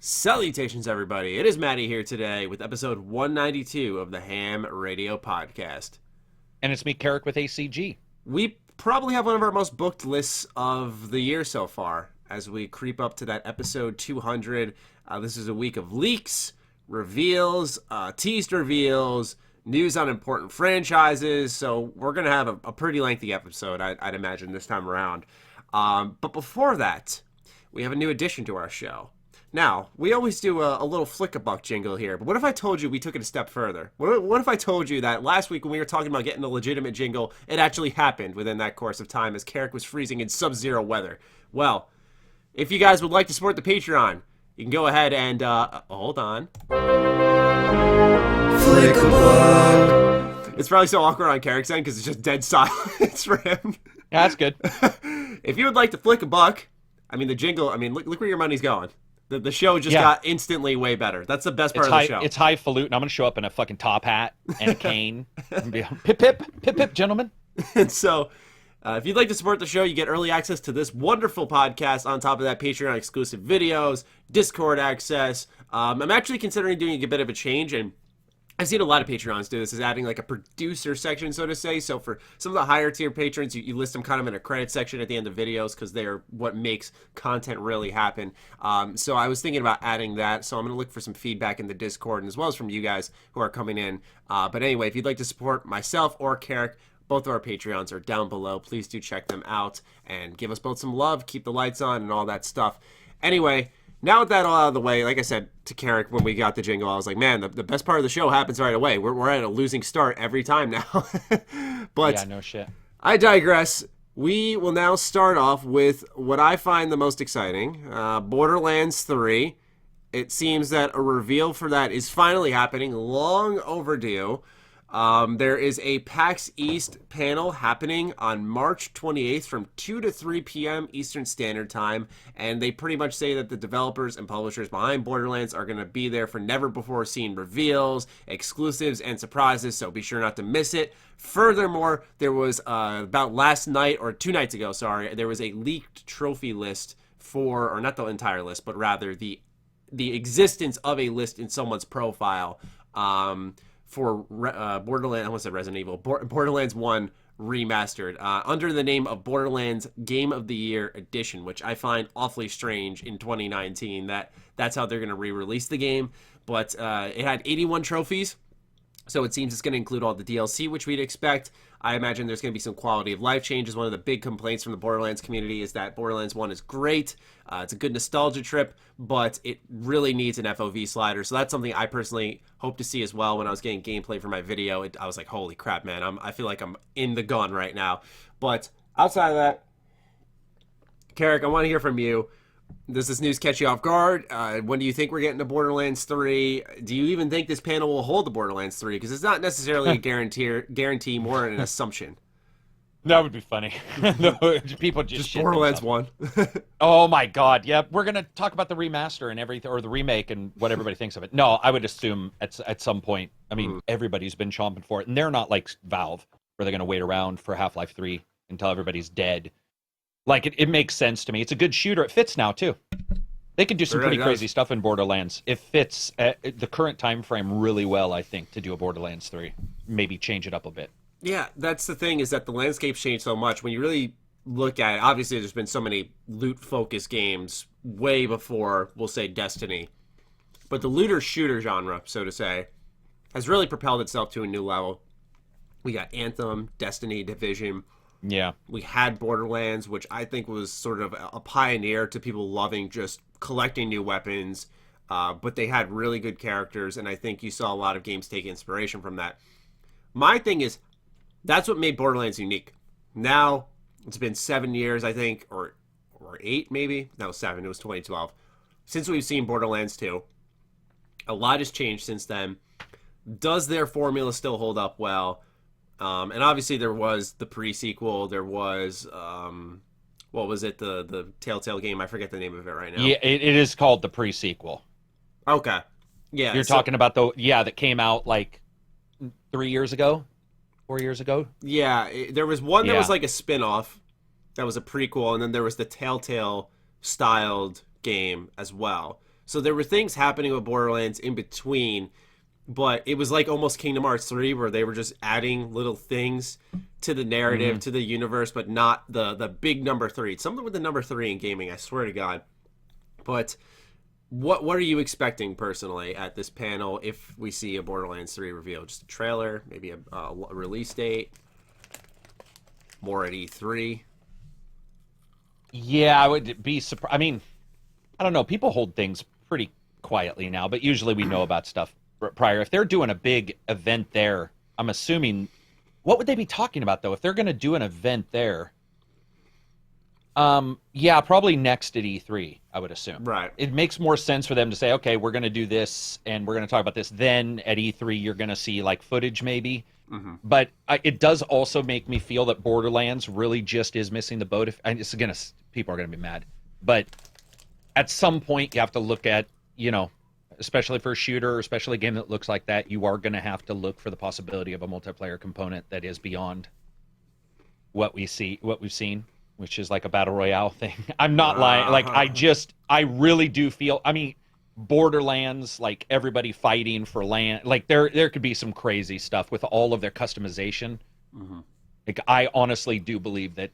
Salutations, everybody. It is Matty here today with episode 192 of the H.A.M Radio Podcast. And it's me, Karak with ACG. We probably have one of our most booked lists of the year so far as we creep up to that episode 200. This is a week of leaks, reveals, teased reveals, news on important franchises. So we're going to have a pretty lengthy episode, I'd imagine, this time around. But before that, we have a new addition to our show. Now, we always do a little flick-a-buck jingle here, but what if I told you we took it a step further? What if I told you that last week when we were talking about getting a legitimate jingle, it actually happened within that course of time as Karak was freezing in sub-zero weather? Well, if you guys would like to support the Patreon, you can go ahead and, hold on. Flick-a-buck. It's probably so awkward on Karak's end because it's just dead silence for him. Yeah, that's good. If you would like to flick a buck, the jingle, look where your money's going. The show just got instantly way better. That's the best part of the show. It's highfalutin. I'm going to show up in a fucking top hat and a cane. And be, pip, pip, pip, pip, gentlemen. And so, if you'd like to support the show, you get early access to this wonderful podcast. On top of that, Patreon exclusive videos, Discord access. I'm actually considering doing a bit of a change, and I've seen a lot of Patreons do this, is adding like a producer section, so to say. So for some of the higher tier patrons, you list them kind of in a credit section at the end of videos because they're what makes content really happen. So I was thinking about adding that. So I'm going to look for some feedback in the Discord and as well as from you guys who are coming in. But anyway, if you'd like to support myself or Karak, both of our Patreons are down below. Please do check them out and give us both some love, keep the lights on and all that stuff. Anyway, now with that all out of the way, like I said to Karak when we got the jingle, I was like, man, the best part of the show happens right away. We're at a losing start every time now. But yeah, no shit. I digress. We will now start off with what I find the most exciting, Borderlands 3. It seems that a reveal for that is finally happening, long overdue. There is a PAX East panel happening on March 28th from 2 to 3 p.m. Eastern Standard Time, and they pretty much say that the developers and publishers behind Borderlands are going to be there for never-before-seen reveals, exclusives, and surprises, so be sure not to miss it. Furthermore, there was about last night, or 2 nights ago, sorry, there was a leaked trophy list for, or not the entire list, but rather the existence of a list in someone's profile, for Borderlands, I almost said Resident Evil, Borderlands 1 Remastered, under the name of Borderlands Game of the Year Edition, which I find awfully strange in 2019, that's how they're going to re-release the game. But it had 81 trophies, so it seems it's going to include all the DLC, which we'd expect. I imagine there's going to be some quality of life changes. One of the big complaints from the Borderlands community is that Borderlands 1 is great. It's a good nostalgia trip, but it really needs an FOV slider. So that's something I personally hope to see as well. When I was getting gameplay for my video, I was like, holy crap, man. I feel like I'm in the gun right now. But outside of that, Karak, I want to hear from you. Does this news catch you off guard? When do you think we're getting to Borderlands 3? Do you even think this panel will hold the Borderlands 3? Because it's not necessarily a guarantee, more an assumption. That would be funny. People just Borderlands 1. Oh my god, yeah. We're going to talk about the remaster and everything, or the remake and what everybody thinks of it. No, I would assume at some point, everybody's been chomping for it. And they're not like Valve, where they're going to wait around for Half-Life 3 until everybody's dead. Like, it makes sense to me. It's a good shooter. It fits now, too. They could do some pretty crazy stuff in Borderlands. It fits the current time frame really well, I think, to do a Borderlands 3. Maybe change it up a bit. Yeah, that's the thing, is that the landscape's changed so much. When you really look at it, obviously there's been so many loot-focused games way before, we'll say, Destiny. But the looter-shooter genre, so to say, has really propelled itself to a new level. We got Anthem, Destiny, Division. Yeah. We had Borderlands, which I think was sort of a pioneer to people loving just collecting new weapons. But they had really good characters, and I think you saw a lot of games take inspiration from that. My thing is, that's what made Borderlands unique. Now, it's been 7 years, I think, or 8 maybe. No, 7. It was 2012. Since we've seen Borderlands 2. A lot has changed since then. Does their formula still hold up well? And obviously there was the pre-sequel, there was, what was it, the Telltale game? I forget the name of it right now. Yeah, it is called the pre-sequel. Okay. Yeah. You're talking about that came out like 3 years ago? 4 years ago? Yeah, there was one that was like a spin-off that was a prequel, and then there was the Telltale-styled game as well. So there were things happening with Borderlands in between, but it was like almost Kingdom Hearts 3 where they were just adding little things to the narrative, to the universe, but not the big number 3. It's something with the number 3 in gaming, I swear to God. But what are you expecting personally at this panel if we see a Borderlands 3 reveal? Just a trailer, maybe a release date, more at E3? Yeah, I would be surprised. I mean, I don't know. People hold things pretty quietly now, but usually we know about stuff prior. If they're doing a big event there, I'm assuming, what would they be talking about though? If they're going to do an event there, yeah, probably next at E3, I would assume. Right. It makes more sense for them to say, okay, we're going to do this and we're going to talk about this. Then at E3, you're going to see like footage maybe. But it does also make me feel that Borderlands really just is missing the boat. It's gonna, people are going to be mad. But at some point, you have to look at, you know, especially for a shooter, especially a game that looks like that, you are going to have to look for the possibility of a multiplayer component that is beyond what we've seen, which is like a battle royale thing. I'm not lying. Like, I really do feel, I mean, Borderlands, like everybody fighting for land, like there could be some crazy stuff with all of their customization. Like, I honestly do believe that,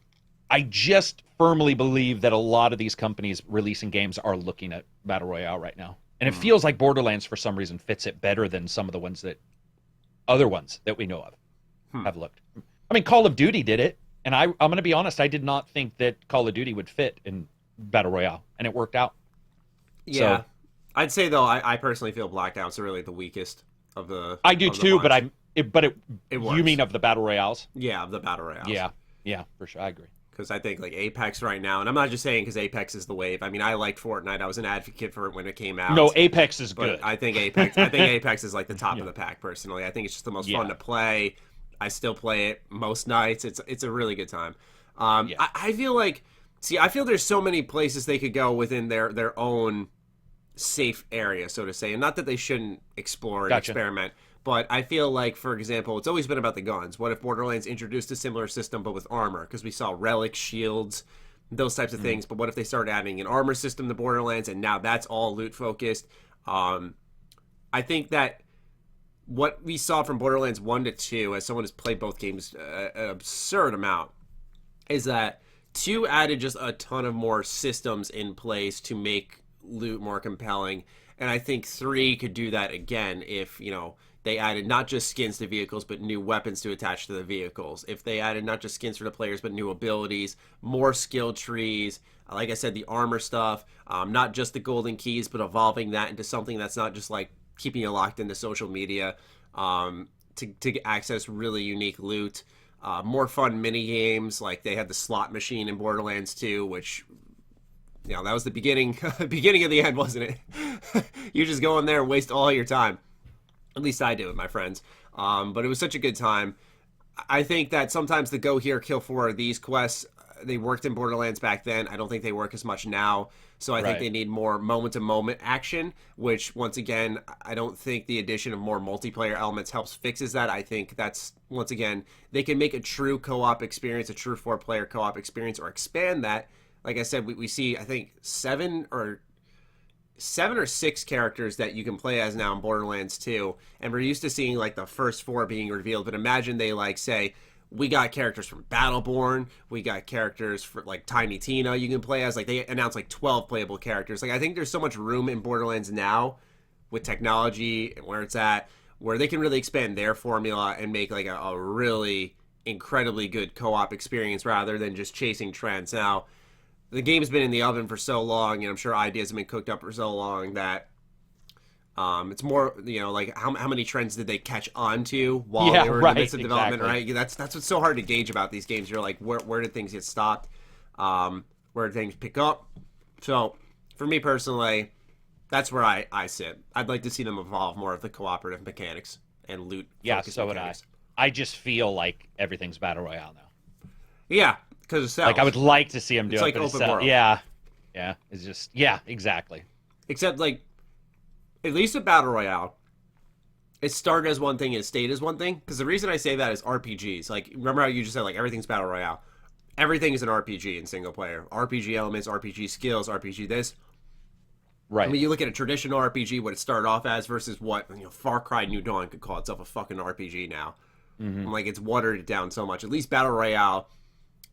I just firmly believe that a lot of these companies releasing games are looking at battle royale right now, and it feels like Borderlands for some reason fits it better than some of the other ones that we know of have looked. I mean, Call of Duty did it, and I'm going to be honest, I did not think that Call of Duty would fit in battle royale, and it worked out. Yeah. So, I'd say though, I personally feel Blacked Out's really the weakest of the. I do too, but it you mean of the battle royales? Yeah, of the battle royales. Yeah, for sure, I agree. Because I think like Apex right now, and I'm not just saying because Apex is the wave. I mean, I liked Fortnite. I was an advocate for it when it came out. No, Apex is but good. I think Apex is like the top of the pack personally. I think it's just the most fun to play. I still play it most nights. It's a really good time. I feel like, I feel there's so many places they could go within their own safe area, so to say, and not that they shouldn't explore and experiment, but I feel like, for example, it's always been about the guns. What if Borderlands introduced a similar system but with armor? Because we saw relics, shields, those types of things, but what if they started adding an armor system to Borderlands and now that's all loot focused? I think that what we saw from Borderlands 1 to 2, as someone who's played both games an absurd amount, is that 2 added just a ton of more systems in place to make loot more compelling, and I think 3 could do that again if, you know, they added not just skins to vehicles but new weapons to attach to the vehicles, if they added not just skins for the players but new abilities, more skill trees, like I said, the armor stuff, not just the golden keys but evolving that into something that's not just like keeping you locked into social media, to access really unique loot, more fun mini games, like they had the slot machine in Borderlands 2, which, you know, that was the beginning of the end, wasn't it? You just go in there and waste all your time. At least I do with my friends. But it was such a good time. I think that sometimes the go here, kill for these quests, they worked in Borderlands back then. I don't think they work as much now. So I think they need more moment-to-moment action, which, once again, I don't think the addition of more multiplayer elements fixes that. I think that's, once again, they can make a true co-op experience, a true 4-player co-op experience, or expand that. Like I said, we see, I think, 7 or 6 characters that you can play as now in Borderlands 2, and we're used to seeing like the first 4 being revealed, but imagine they like say, we got characters from Battleborn, we got characters for like Tiny Tina you can play as, like they announced like 12 playable characters. Like, I think there's so much room in Borderlands now with technology and where it's at, where they can really expand their formula and make like a really incredibly good co-op experience rather than just chasing trends. Now, the game's been in the oven for so long, and I'm sure ideas have been cooked up for so long that it's more, you know, like how many trends did they catch on to while they were in the midst of development, right? That's what's so hard to gauge about these games. You're like, where did things get stopped? Where did things pick up? So, for me personally, that's where I sit. I'd like to see them evolve more of the cooperative mechanics and loot. Yeah, so would I. I just feel like everything's Battle Royale now. Yeah. Because it sells. Like, I would like to see them do it's it, like but open world. Yeah. It's just, exactly. Except, like, at least with Battle Royale, it started as one thing and it stayed as one thing. Because the reason I say that is RPGs. Like, remember how you just said, like, everything's Battle Royale? Everything is an RPG in single player. RPG elements, RPG skills, RPG this. Right. I mean, you look at a traditional RPG, what it started off as versus what Far Cry New Dawn could call itself a fucking RPG now. Mm-hmm. Like, it's watered it down so much. At least Battle Royale,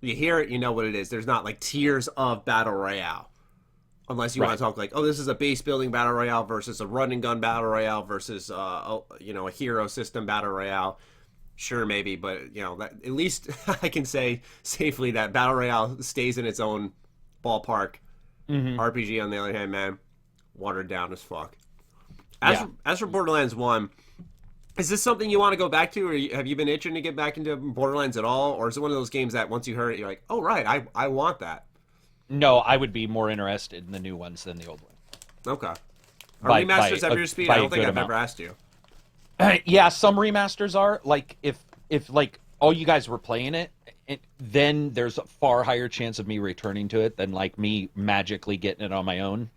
you hear it, you know what it is. There's not like tiers of Battle Royale. Unless you want to talk like, oh, this is a base building Battle Royale versus a run and gun Battle Royale versus, a hero system Battle Royale. Sure, maybe, but, that, at least I can say safely that Battle Royale stays in its own ballpark. Mm-hmm. RPG, on the other hand, man, watered down as fuck. As for Borderlands 1, is this something you want to go back to, or have you been itching to get back into Borderlands at all? Or is it one of those games that once you heard it, you're like, oh, right, I want that? No, I would be more interested in the new ones than the old one. Okay. Are remasters up your speed? I don't think I've ever asked you. Yeah, some remasters are. Like, if like all you guys were playing it, then there's a far higher chance of me returning to it than like me magically getting it on my own.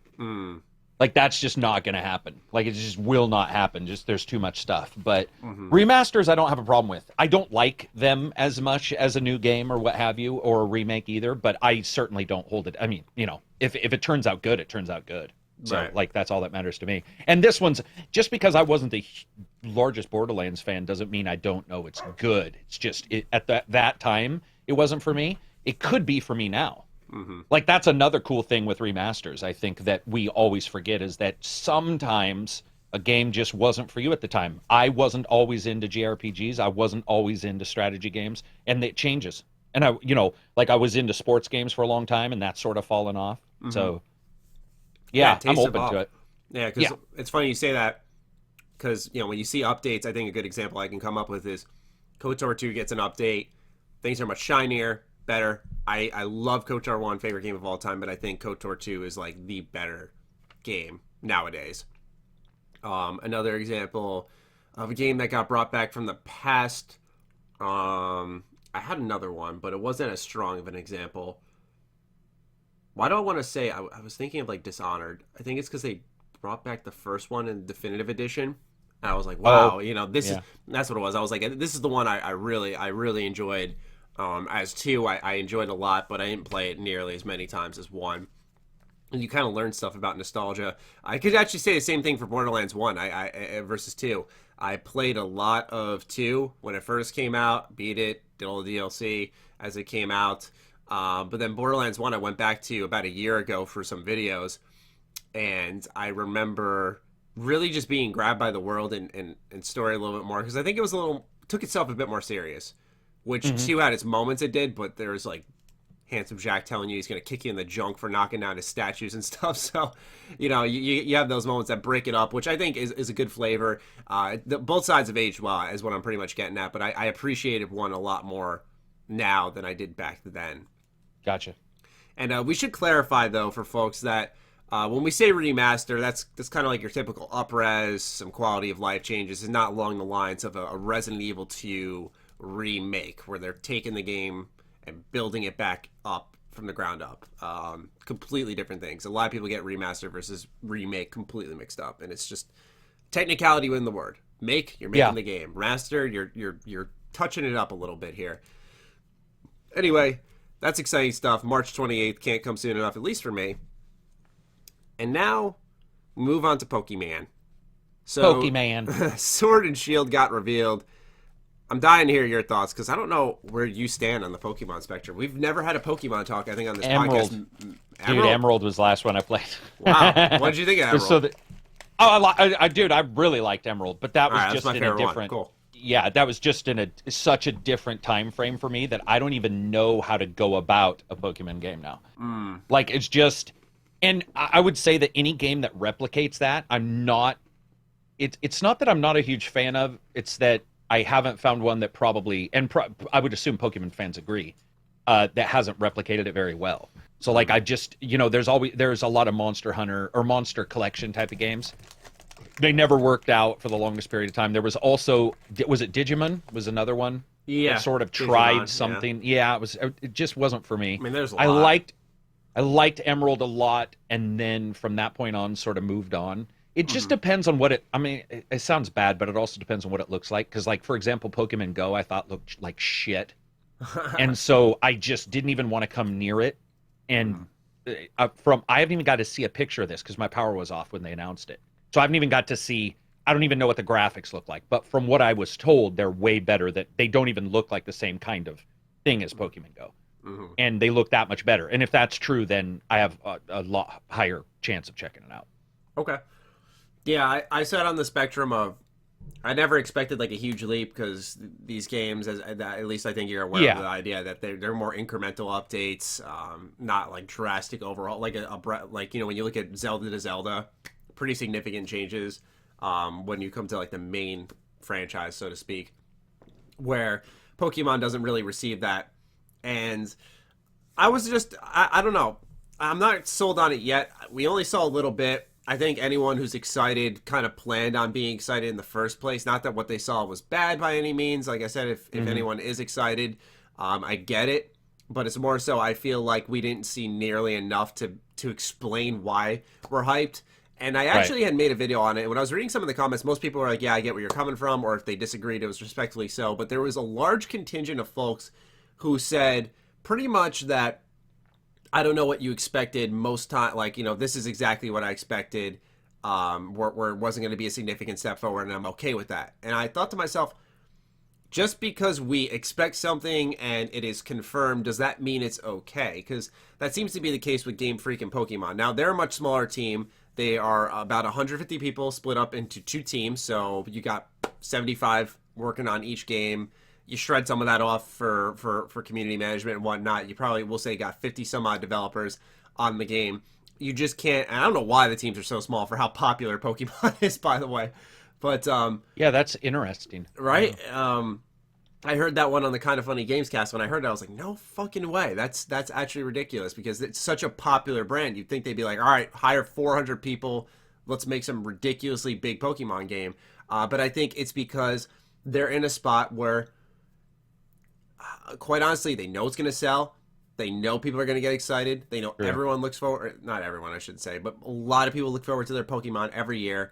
Like, that's just not going to happen. Like, it just will not happen. Just there's too much stuff. But remasters, I don't have a problem with. I don't like them as much as a new game or what have you, or a remake either. But I certainly don't hold it. I mean, if it turns out good, it turns out good. So, like, that's all that matters to me. And this one's, just because I wasn't the largest Borderlands fan doesn't mean I don't know it's good. It's just, at that time, it wasn't for me. It could be for me now. Like, that's another cool thing with remasters, I think, that we always forget, is that sometimes a game just wasn't for you at the time. I wasn't always into JRPGs. I wasn't always into strategy games, and it changes. And I was into sports games for a long time, and that's sort of fallen off. So, yeah, I'm open to it. Yeah, because it's funny you say that, because, when you see updates, I think a good example I can come up with is KOTOR 2 gets an update. Things are much shinier, better. I love KOTOR 1, favorite game of all time, but I think KOTOR 2 is like the better game nowadays. Another example of a game that got brought back from the past, I had another one, but it wasn't as strong of an example. Why do I want to say, I was thinking of like Dishonored. I think it's because they brought back the first one in Definitive Edition. And I was like, wow, that's what it was. I was like, this is the one I really enjoyed. As 2, I enjoyed a lot, but I didn't play it nearly as many times as 1. And you kind of learn stuff about nostalgia. I could actually say the same thing for Borderlands 1 versus 2. I played a lot of 2 when it first came out, beat it, did all the DLC as it came out. But then Borderlands 1 I went back to about a year ago for some videos, and I remember really just being grabbed by the world and story a little bit more, because I think it took itself a bit more serious. Which 2 had its moments, it did, but there was like Handsome Jack telling you he's going to kick you in the junk for knocking down his statues and stuff. So, you have those moments that break it up, which I think is a good flavor. Both sides have aged well, is what I'm pretty much getting at, but I appreciated 1 a lot more now than I did back then. Gotcha. And we should clarify, though, for folks that when we say remaster, that's kind of like your typical up-res, some quality of life changes. It's not along the lines of a Resident Evil 2 remake, where they're taking the game and building it back up from the ground up. Completely different things. A lot of people get remaster versus remake completely mixed up, and it's just technicality within the word. You're making the game. Master, you're touching it up a little bit here. Anyway, that's exciting stuff. March 28th can't come soon enough, at least for me. And now, move on to Pokemon. So, Pokemon. Sword and Shield got revealed. I'm dying to hear your thoughts, because I don't know where you stand on the Pokemon spectrum. We've never had a Pokemon talk, I think, on this podcast. Dude, Emerald was the last one I played. Wow. What did you think of Emerald? I really liked Emerald, but that was just in a different... Cool. Yeah, that was just in such a different time frame for me that I don't even know how to go about a Pokemon game now. Like, it's just... And I would say that any game that replicates that, I'm not... It's not that I'm not a huge fan of, it's that I haven't found one that probably, and I would assume Pokemon fans agree, that hasn't replicated it very well. So, like, I just, there's a lot of Monster Hunter or Monster Collection type of games. They never worked out for the longest period of time. There was also, was it Digimon? Was another one? Yeah. That sort of tried something. Yeah, it just wasn't for me. I mean, there's a lot. I liked Emerald a lot, and then from that point on, sort of moved on. It just depends on what it sounds bad, but it also depends on what it looks like. Because, like, for example, Pokemon Go, I thought looked like shit. And so I just didn't even want to come near it. And I haven't even got to see a picture of this because my power was off when they announced it. So I haven't even got to see. I don't even know what the graphics look like. But from what I was told, they're way better. That they don't even look like the same kind of thing as Pokemon Go, and they look that much better. And if that's true, then I have a lot higher chance of checking it out. Okay. Yeah, I sat on the spectrum of I never expected like a huge leap because these games, at least I think you're aware of the idea that they're more incremental updates, not like drastic overall. Like like when you look at Zelda to Zelda, pretty significant changes when you come to like the main franchise, so to speak, where Pokemon doesn't really receive that. And I was just I don't know, I'm not sold on it yet. We only saw a little bit. I think anyone who's excited kind of planned on being excited in the first place. Not that what they saw was bad by any means. Like I said, if anyone is excited, I get it. But it's more so I feel like we didn't see nearly enough to explain why we're hyped. And I actually had made a video on it. When I was reading some of the comments, most people were like, yeah, I get where you're coming from. Or if they disagreed, it was respectfully so. But there was a large contingent of folks who said pretty much that I don't know what you expected most time. Like, this is exactly what I expected, where it wasn't going to be a significant step forward, and I'm okay with that. And I thought to myself, just because we expect something and it is confirmed, does that mean it's okay? Because that seems to be the case with Game Freak and Pokemon. Now, they're a much smaller team. They are about 150 people split up into 2 teams. So you got 75 working on each game. You shred some of that off for community management and whatnot. You probably will say got 50 some odd developers on the game. You just can't. I don't know why the teams are so small for how popular Pokemon is, by the way. But yeah, that's interesting, right? I heard that one on the Kind of Funny Games cast. When I heard that, I was like, no fucking way. That's actually ridiculous because it's such a popular brand. You'd think they'd be like, all right, hire 400 people. Let's make some ridiculously big Pokemon game. But I think it's because they're in a spot where, quite honestly, they know it's going to sell. They know people are going to get excited. They know everyone looks forward. Not everyone, I should say, but a lot of people look forward to their Pokemon every year.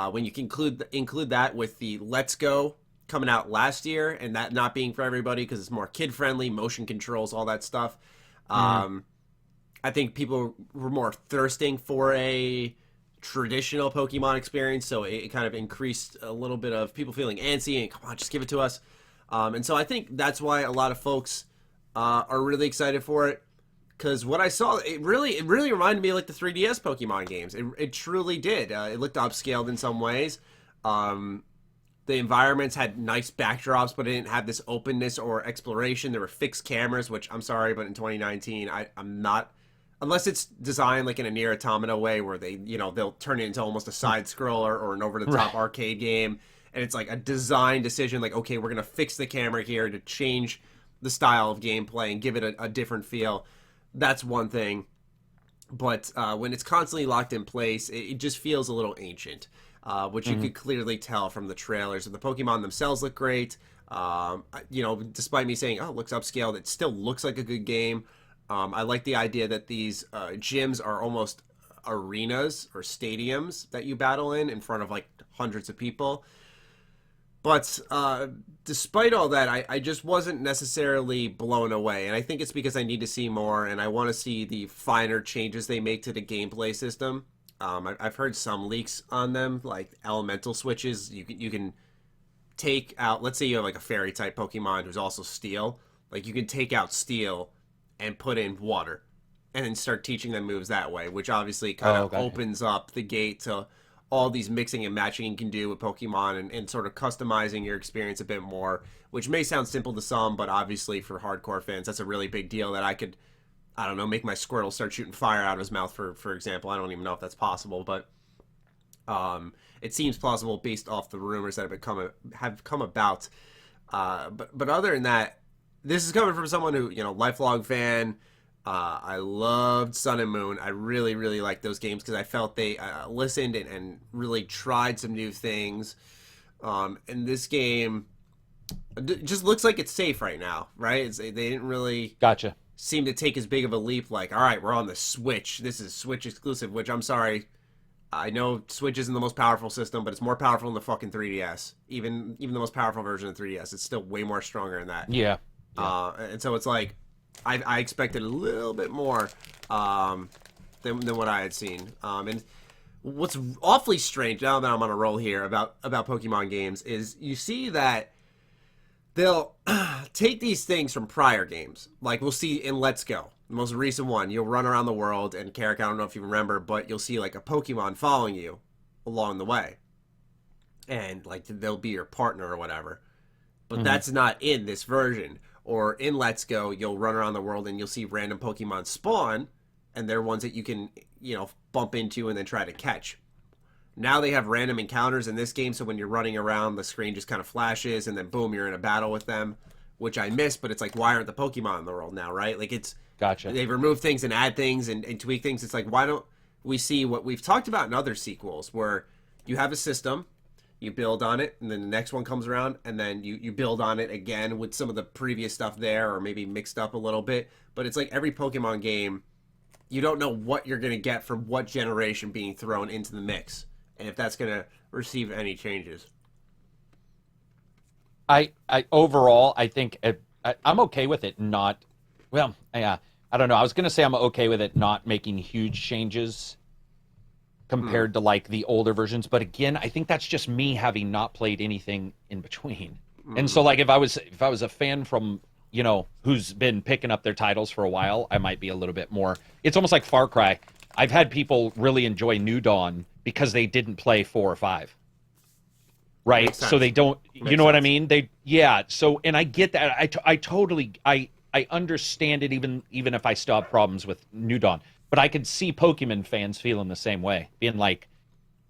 When you can include that with the Let's Go coming out last year and that not being for everybody because it's more kid-friendly, motion controls, all that stuff. I think people were more thirsting for a traditional Pokemon experience, so it kind of increased a little bit of people feeling antsy and, come on, just give it to us. And so I think that's why a lot of folks are really excited for it. Because what I saw, it really reminded me of like the 3DS Pokemon games. It truly did. It looked upscaled in some ways. The environments had nice backdrops, but it didn't have this openness or exploration. There were fixed cameras, which I'm sorry, but in 2019, I'm not, unless it's designed like in a Nier Automata way where they'll turn it into almost a side scroller or an over the top arcade game. And it's like a design decision, like, okay, we're going to fix the camera here to change the style of gameplay and give it a different feel. That's one thing. But when it's constantly locked in place, it just feels a little ancient, which you could clearly tell from the trailers. And the Pokemon themselves look great. Despite me saying, oh, it looks upscaled, it still looks like a good game. I like the idea that these gyms are almost arenas or stadiums that you battle in front of like hundreds of people. But despite all that, I just wasn't necessarily blown away. And I think it's because I need to see more, and I want to see the finer changes they make to the gameplay system. I've heard some leaks on them, like elemental switches. You can take out, let's say you have like a fairy-type Pokemon who's also Steel. Like, you can take out Steel and put in Water, and then start teaching them moves that way, which obviously kind of opens up the gate to all these mixing and matching you can do with Pokemon and sort of customizing your experience a bit more, which may sound simple to some, but obviously for hardcore fans, that's a really big deal that I could, I don't know, make my Squirtle start shooting fire out of his mouth, for example. I don't even know if that's possible, but it seems plausible based off the rumors that have come about. But other than that, this is coming from someone who, lifelong fan. I loved Sun and Moon. I really, really liked those games because I felt they listened and really tried some new things. And this game just looks like it's safe right now, right? They didn't really seem to take as big of a leap like, all right, we're on the Switch. This is Switch exclusive, which I'm sorry. I know Switch isn't the most powerful system, but it's more powerful than the fucking 3DS. Even the most powerful version of 3DS, it's still way more stronger than that. Yeah. And so it's like, I expected a little bit more than what I had seen. And what's awfully strange, now that I'm on a roll here about Pokemon games, is you see that they'll take these things from prior games. Like we'll see in Let's Go, the most recent one, you'll run around the world, and Karak, I don't know if you remember, but you'll see like a Pokemon following you along the way. And like they'll be your partner or whatever. But that's not in this version. Or in Let's Go, you'll run around the world and you'll see random Pokemon spawn, and they're ones that you can, bump into and then try to catch. Now they have random encounters in this game, so when you're running around, the screen just kind of flashes, and then boom, you're in a battle with them, which I miss, but it's like, why aren't the Pokemon in the world now, right? Like, it's... Gotcha. They've removed things and add things and tweak things. It's like, why don't we see what we've talked about in other sequels, where you have a system, you build on it, and then the next one comes around, and then you build on it again with some of the previous stuff there, or maybe mixed up a little bit. But it's like every Pokemon game, you don't know what you're going to get from what generation being thrown into the mix, and if that's going to receive any changes. I overall, I think I'm okay with it not... Well, yeah, I don't know. I was going to say I'm okay with it not making huge changes compared to like the older versions, but again, I think that's just me having not played anything in between. And so like if I was a fan from, who's been picking up their titles for a while, I might be a little bit more. It's almost like Far Cry. I've had people really enjoy New Dawn because they didn't play 4 or 5. Right? So they don't, you know what I mean? So, and I get that. I totally understand it even if I still have problems with New Dawn. But I could see Pokemon fans feeling the same way, being like,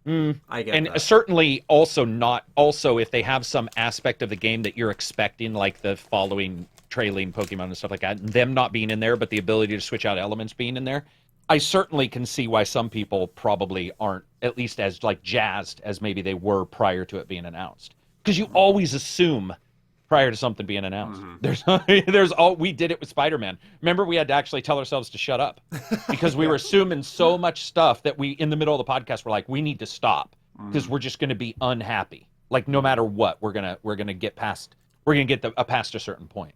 I get and that. certainly also if they have some aspect of the game that you're expecting, like the following trailing Pokemon and stuff like that, and them not being in there, but the ability to switch out elements being in there, I certainly can see why some people probably aren't at least as like jazzed as maybe they were prior to it being announced. Because you always assume prior to something being announced. We did it with Spider-Man. Remember, we had to actually tell ourselves to shut up because we were assuming so much stuff that we, in the middle of the podcast, we're like, we need to stop because we're just going to be unhappy. Like no matter what, we're gonna get past a certain point.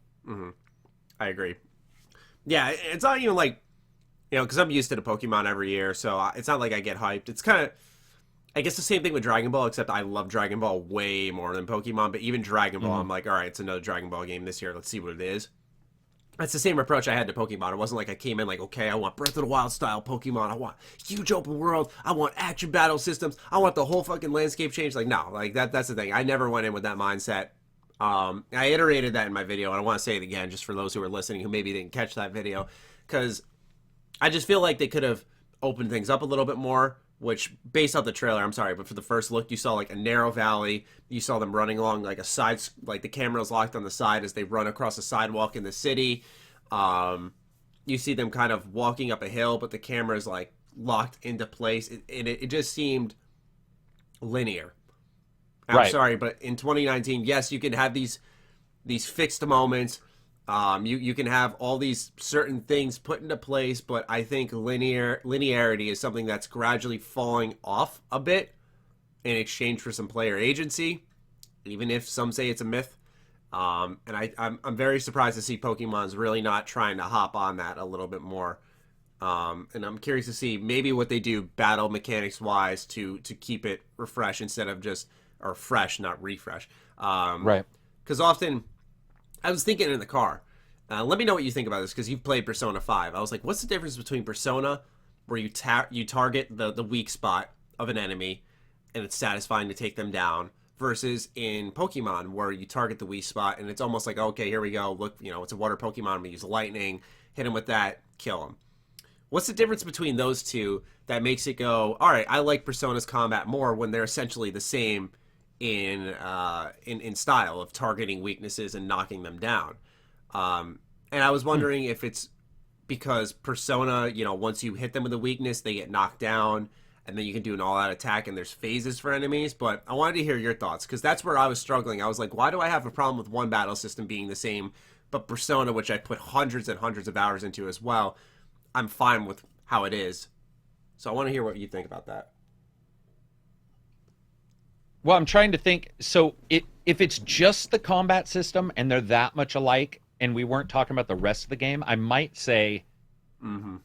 I agree. Yeah, it's not even like, because I'm used to the Pokemon every year, so it's not like I get hyped. It's kind of, I guess the same thing with Dragon Ball, except I love Dragon Ball way more than Pokemon. But even Dragon Ball, I'm like, all right, it's another Dragon Ball game this year. Let's see what it is. That's the same approach I had to Pokemon. It wasn't like I came in like, okay, I want Breath of the Wild style Pokemon. I want huge open world. I want action battle systems. I want the whole fucking landscape change. Like, no, like that's the thing. I never went in with that mindset. I iterated that in my video, and I want to say it again just for those who are listening who maybe didn't catch that video, because I just feel like they could have opened things up a little bit more. Which, based off the trailer, I'm sorry, but for the first look, you saw like a narrow valley. You saw them running along like a side, like the camera is locked on the side as they run across a sidewalk in the city. You see them kind of walking up a hill, but the camera is like locked into place. It just seemed linear. I'm sorry, but in 2019, yes, you can have these fixed moments. You can have all these certain things put into place, but I think linearity is something that's gradually falling off a bit in exchange for some player agency, even if some say it's a myth. And I'm very surprised to see Pokemon's really not trying to hop on that a little bit more. And I'm curious to see maybe what they do battle mechanics wise to keep it refresh instead of or fresh, not refresh. Right. Because often, I was thinking in the car, let me know what you think about this, because you've played Persona 5. I was like, what's the difference between Persona, where you target the weak spot of an enemy, and it's satisfying to take them down, versus in Pokemon, where you target the weak spot, and it's almost like, okay, here we go, look, it's a water Pokemon, I'm going to use lightning, hit him with that, kill him. What's the difference between those two that makes it go, all right, I like Persona's combat more when they're essentially the same in style of targeting weaknesses and knocking them down. And I was wondering if it's because Persona, once you hit them with a weakness, they get knocked down, and then you can do an all-out attack, and there's phases for enemies. But I wanted to hear your thoughts, because that's where I was struggling. I was like, why do I have a problem with one battle system being the same, but Persona, which I put hundreds and hundreds of hours into as well, I'm fine with how it is. So I want to hear what you think about that. Well, I'm trying to think. So if it's just the combat system and they're that much alike, and we weren't talking about the rest of the game, I might say Mm-hmm.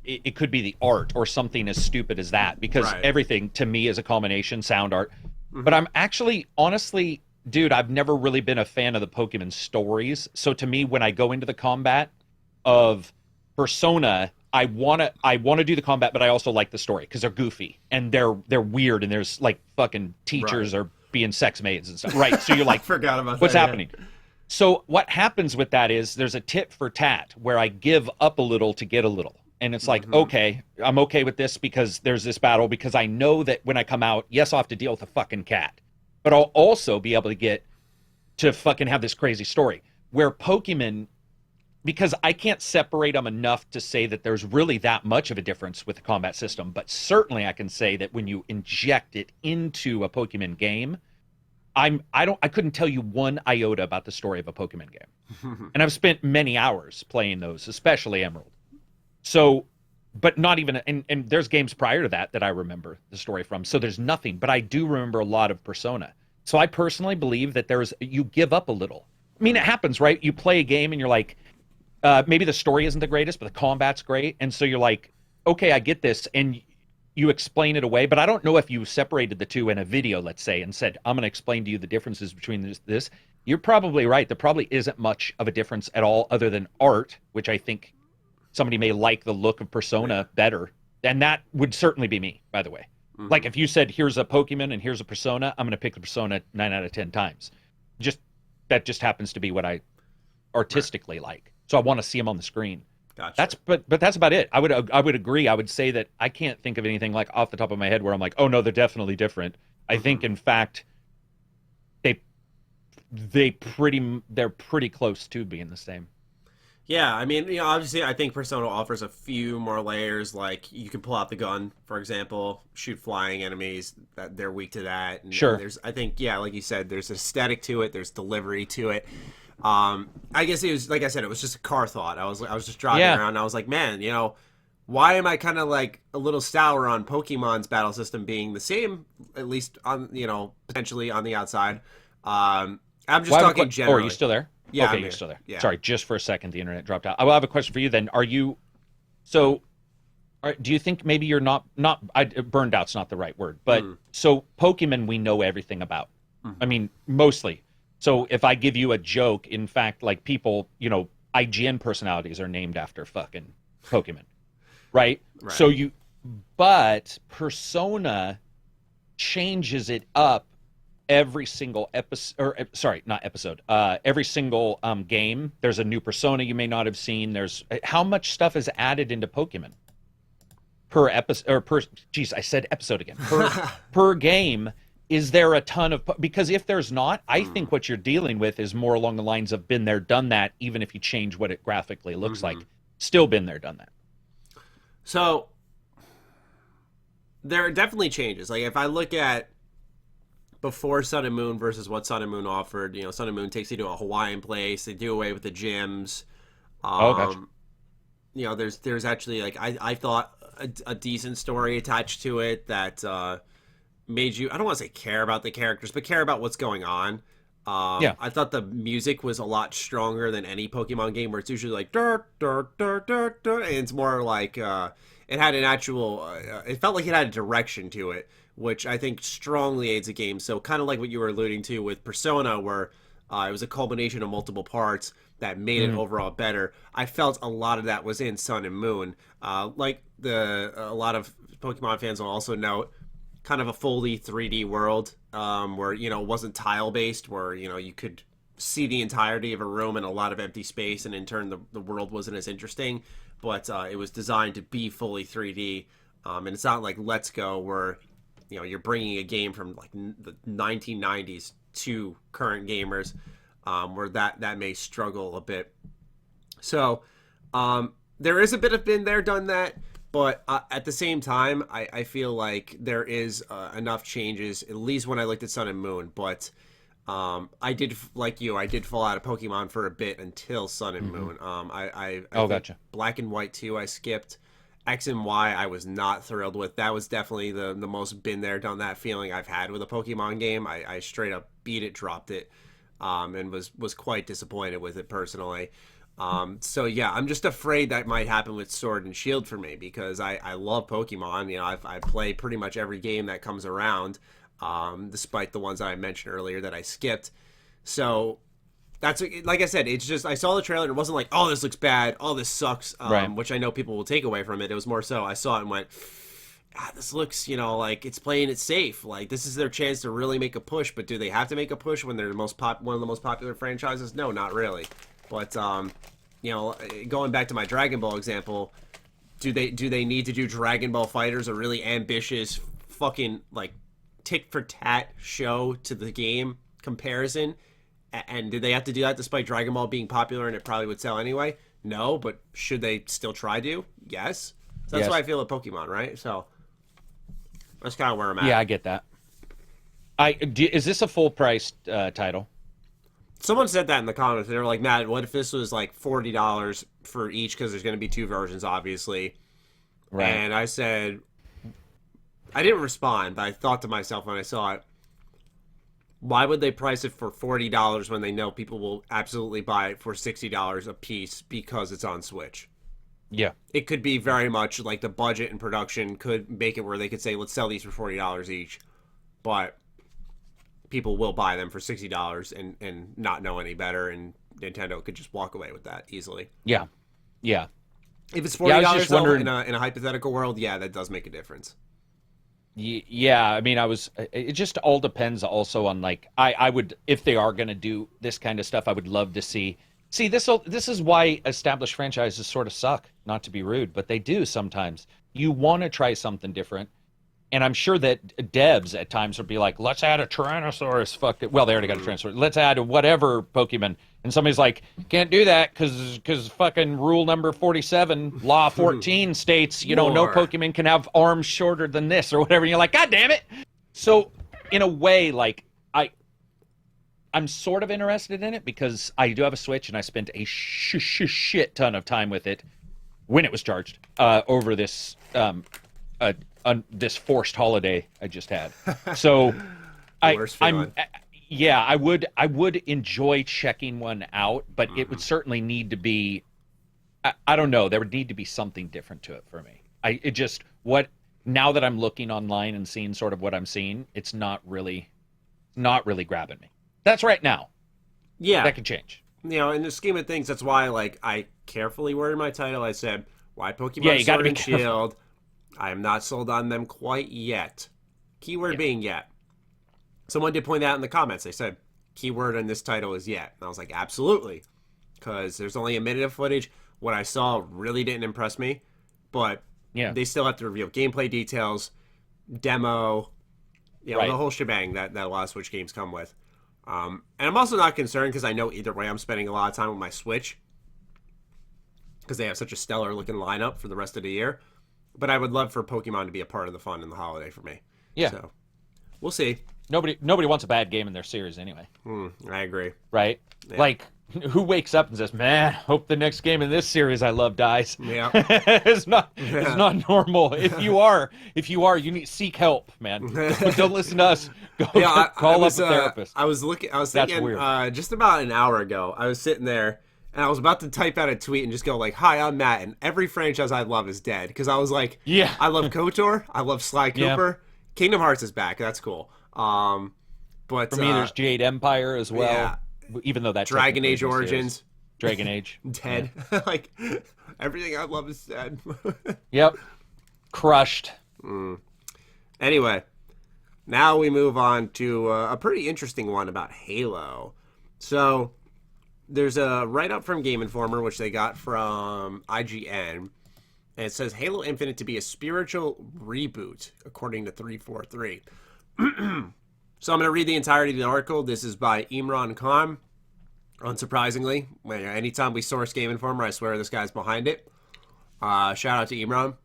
it could be the art or something as stupid as that, because everything to me is a combination, sound, art. Mm-hmm. But I'm actually, honestly, dude, I've never really been a fan of the Pokemon stories. So to me, when I go into the combat of Persona, I wanna do the combat, but I also like the story because they're goofy and they're weird, and there's like fucking teachers are being sex maids and stuff. Right. So you're like, forgot about what's that, happening? Yeah. So what happens with that is there's a tit for tat where I give up a little to get a little. And it's like, okay, I'm okay with this because there's this battle, because I know that when I come out, yes, I'll have to deal with a fucking cat, but I'll also be able to get to fucking have this crazy story. Where Pokemon, because I can't separate them enough to say that there's really that much of a difference with the combat system, but certainly I can say that when you inject it into a Pokemon game, I couldn't tell you one iota about the story of a Pokemon game. And I've spent many hours playing those, especially Emerald. So, but not even, and there's games prior to that I remember the story from. So there's nothing, but I do remember a lot of Persona. So I personally believe that you give up a little. I mean, it happens, right? You play a game and you're like, maybe the story isn't the greatest, but the combat's great. And so you're like, okay, I get this. And you explain it away, but I don't know if you separated the two in a video, let's say, and said, I'm going to explain to you the differences between this. You're probably right. There probably isn't much of a difference at all other than art, which I think somebody may like the look of Persona better. And that would certainly be me, by the way. Mm-hmm. Like if you said, here's a Pokemon and here's a Persona, I'm going to pick the Persona 9 out of 10 times. That just happens to be what I artistically like. So I want to see them on the screen. Gotcha. But that's about it. I would agree. I would say that I can't think of anything like off the top of my head where I'm like, oh no, they're definitely different. I think in fact they're pretty close to being the same. Yeah, I mean, obviously, I think Persona offers a few more layers. Like, you can pull out the gun, for example, shoot flying enemies. That they're weak to that. And there's, I think, like you said, there's aesthetic to it. There's delivery to it. I guess it was, like I said, it was just a car thought. I was just driving around. And I was like, man, why am I kind of like a little sour on Pokemon's battle system being the same, at least on, potentially on the outside. I'm just talking generally. Oh, are you still there? Yeah, okay, you're still there. Yeah. Sorry, just for a second, the internet dropped out. I will have a question for you then. Do you think maybe you're not burned out's not the right word, but so Pokemon we know everything about. I mean, mostly. So if I give you a joke, in fact, like people, IGN personalities are named after fucking Pokemon, right? So but Persona changes it up every single episode, or sorry, not episode. Every single game, there's a new Persona you may not have seen. There's how much stuff is added into Pokemon per episode, or per. Geez, I said episode again. Per game, is there a ton of? Because if there's not, I think what you're dealing with is more along the lines of been there, done that. Even if you change what it graphically looks like, still been there, done that. So there are definitely changes. Like if I look at before Sun and Moon versus what Sun and Moon offered, Sun and Moon takes you to a Hawaiian place. They do away with the gyms. Gotcha. There's actually like I thought a decent story attached to it that made you, I don't want to say care about the characters, but care about what's going on. I thought the music was a lot stronger than any Pokemon game where it's usually like dirt, dirt, dirt, dirt, dirt, and it's more like it had an actual. It felt like it had a direction to it, which I think strongly aids a game. So kind of like what you were alluding to with Persona, where it was a culmination of multiple parts that made it overall better. I felt a lot of that was in Sun and Moon. Like a lot of Pokemon fans will also note, kind of a fully 3D world where, it wasn't tile-based, where, you could see the entirety of a room and a lot of empty space, and in turn the world wasn't as interesting. But it was designed to be fully 3D. And it's not like Let's Go, where you're bringing a game from like the 1990s to current gamers, where that may struggle a bit. So there is a bit of been there, done that, but at the same time, I feel like there is enough changes, at least when I looked at Sun and Moon. But I did, like you, I did fall out of Pokemon for a bit until Sun and Moon. I gotcha. Black and White 2 I skipped. X and Y I was not thrilled with. That was definitely the most been there, done that feeling I've had with a Pokemon game. I straight up beat it, dropped it. and was quite disappointed with it personally. So yeah, I'm just afraid that might happen with Sword and Shield for me, because I love Pokemon. You know, I play pretty much every game that comes around, despite the ones that I mentioned earlier that I skipped. So that's, like I said, it's just, I saw the trailer and it wasn't like, oh, this looks bad, oh, this sucks, which I know people will take away from it. It was more so I saw it and went, this looks, you know, like it's playing it safe. Like, this is their chance to really make a push, but do they have to make a push when they're one of the most popular franchises? No, not really. But you know, going back to my Dragon Ball example, do they need to do Dragon Ball Fighters, a really ambitious fucking like tit for tat show to the game comparison? And did they have to do that despite Dragon Ball being popular and it probably would sell anyway? No, but should they still try to? Yes. So that's why I feel with Pokemon, right? So that's kind of where I'm at. Yeah, I get that. Is this a full-priced title? Someone said that in the comments. They were like, Matt, what if this was like $40 for each? Because there's going to be 2 versions, obviously. Right. And I said, I didn't respond, but I thought to myself when I saw it, why would they price it for $40 when they know people will absolutely buy it for $60 a piece because it's on Switch? Yeah. It could be very much like the budget and production could make it where they could say, let's sell these for $40 each. But people will buy them for $60 and not know any better, and Nintendo could just walk away with that easily. Yeah. Yeah. If it's $40 though, in a hypothetical world, yeah, that does make a difference. Yeah, I mean, it just all depends also on, like, I would, if they are going to do this kind of stuff, I would love to see, this is why established franchises sort of suck, not to be rude, but they do sometimes. You want to try something different. And I'm sure that devs at times would be like, let's add a Tyrannosaurus. Fuck it. Well, they already got a Tyrannosaurus. Let's add a whatever Pokemon. And somebody's like, can't do that because fucking rule number 47, law 14 states, you know, no Pokemon can have arms shorter than this or whatever. And you're like, God damn it. So in a way, like, I'm sort of interested in it because I do have a Switch and I spent a shit ton of time with it when it was charged over this this forced holiday I just had. So I would enjoy checking one out, but it would certainly need to be, I don't know, there would need to be something different to it for me. Now that I'm looking online and seeing sort of what I'm seeing, it's not really grabbing me. That's right now. Yeah. That could change. You know, in the scheme of things, that's why, like, I carefully worded my title. I said, why Pokemon Sword and Shield? I am not sold on them quite yet. Keyword being yet. Someone did point out in the comments. They said, keyword in this title is yet. And I was like, absolutely. Because there's only a minute of footage. What I saw really didn't impress me. But they still have to reveal gameplay details, demo, the whole shebang that a lot of Switch games come with. And I'm also not concerned because I know either way I'm spending a lot of time with my Switch. Because they have such a stellar looking lineup for the rest of the year. But I would love for Pokemon to be a part of the fun in the holiday for me. Yeah. So, we'll see. Nobody wants a bad game in their series anyway. I agree. Right? Yeah. Like, who wakes up and says, man, hope the next game in this series I love dies. Yeah. It's not normal. If you are, you need to seek help, man. Don't listen to us. Call up a therapist. I was thinking just about an hour ago, I was sitting there and I was about to type out a tweet and just go like, hi, I'm Matt, and every franchise I love is dead. Because I was like, I love KOTOR, I love Sly Cooper, Kingdom Hearts is back, that's cool. But for me, there's Jade Empire as well, even though that's Dragon Age Origins. Dragon Age. Dead. Like, everything I love is dead. Yep. Crushed. Anyway, now we move on to a pretty interesting one about Halo. So there's a write-up from Game Informer, which they got from IGN, and it says Halo Infinite to be a spiritual reboot, according to 343. So I'm going to read the entirety of the article. This is by Imran Khan. Unsurprisingly, anytime we source Game Informer, I swear this guy's behind it. Shout out to Imran.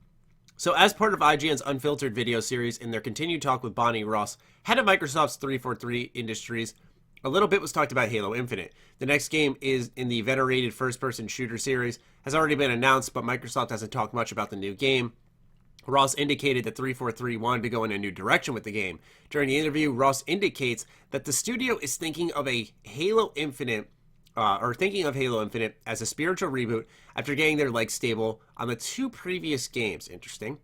So as part of IGN's Unfiltered video series in their continued talk with Bonnie Ross, head of Microsoft's 343 Industries, a little bit was talked about Halo Infinite. The next game is in the venerated first-person shooter series, has already been announced, but Microsoft hasn't talked much about the new game. Ross indicated that 343 wanted to go in a new direction with the game. During the interview, Ross indicates that the studio is thinking of Halo Infinite as a spiritual reboot after getting their legs stable on the 2 previous games. Interesting.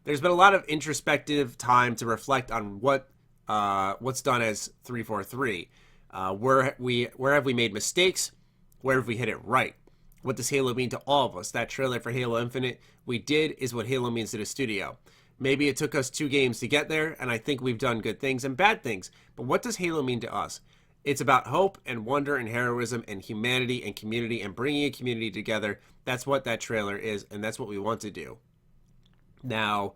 There's been a lot of introspective time to reflect on what's done as 343. Where have we made mistakes? Where have we hit it right? What does Halo mean to all of us? That trailer for Halo Infinite we did is what Halo means to the studio. Maybe it took us 2 games to get there, and I think we've done good things and bad things. But what does Halo mean to us? It's about hope and wonder and heroism and humanity and community and bringing a community together. That's what that trailer is, and that's what we want to do. Now,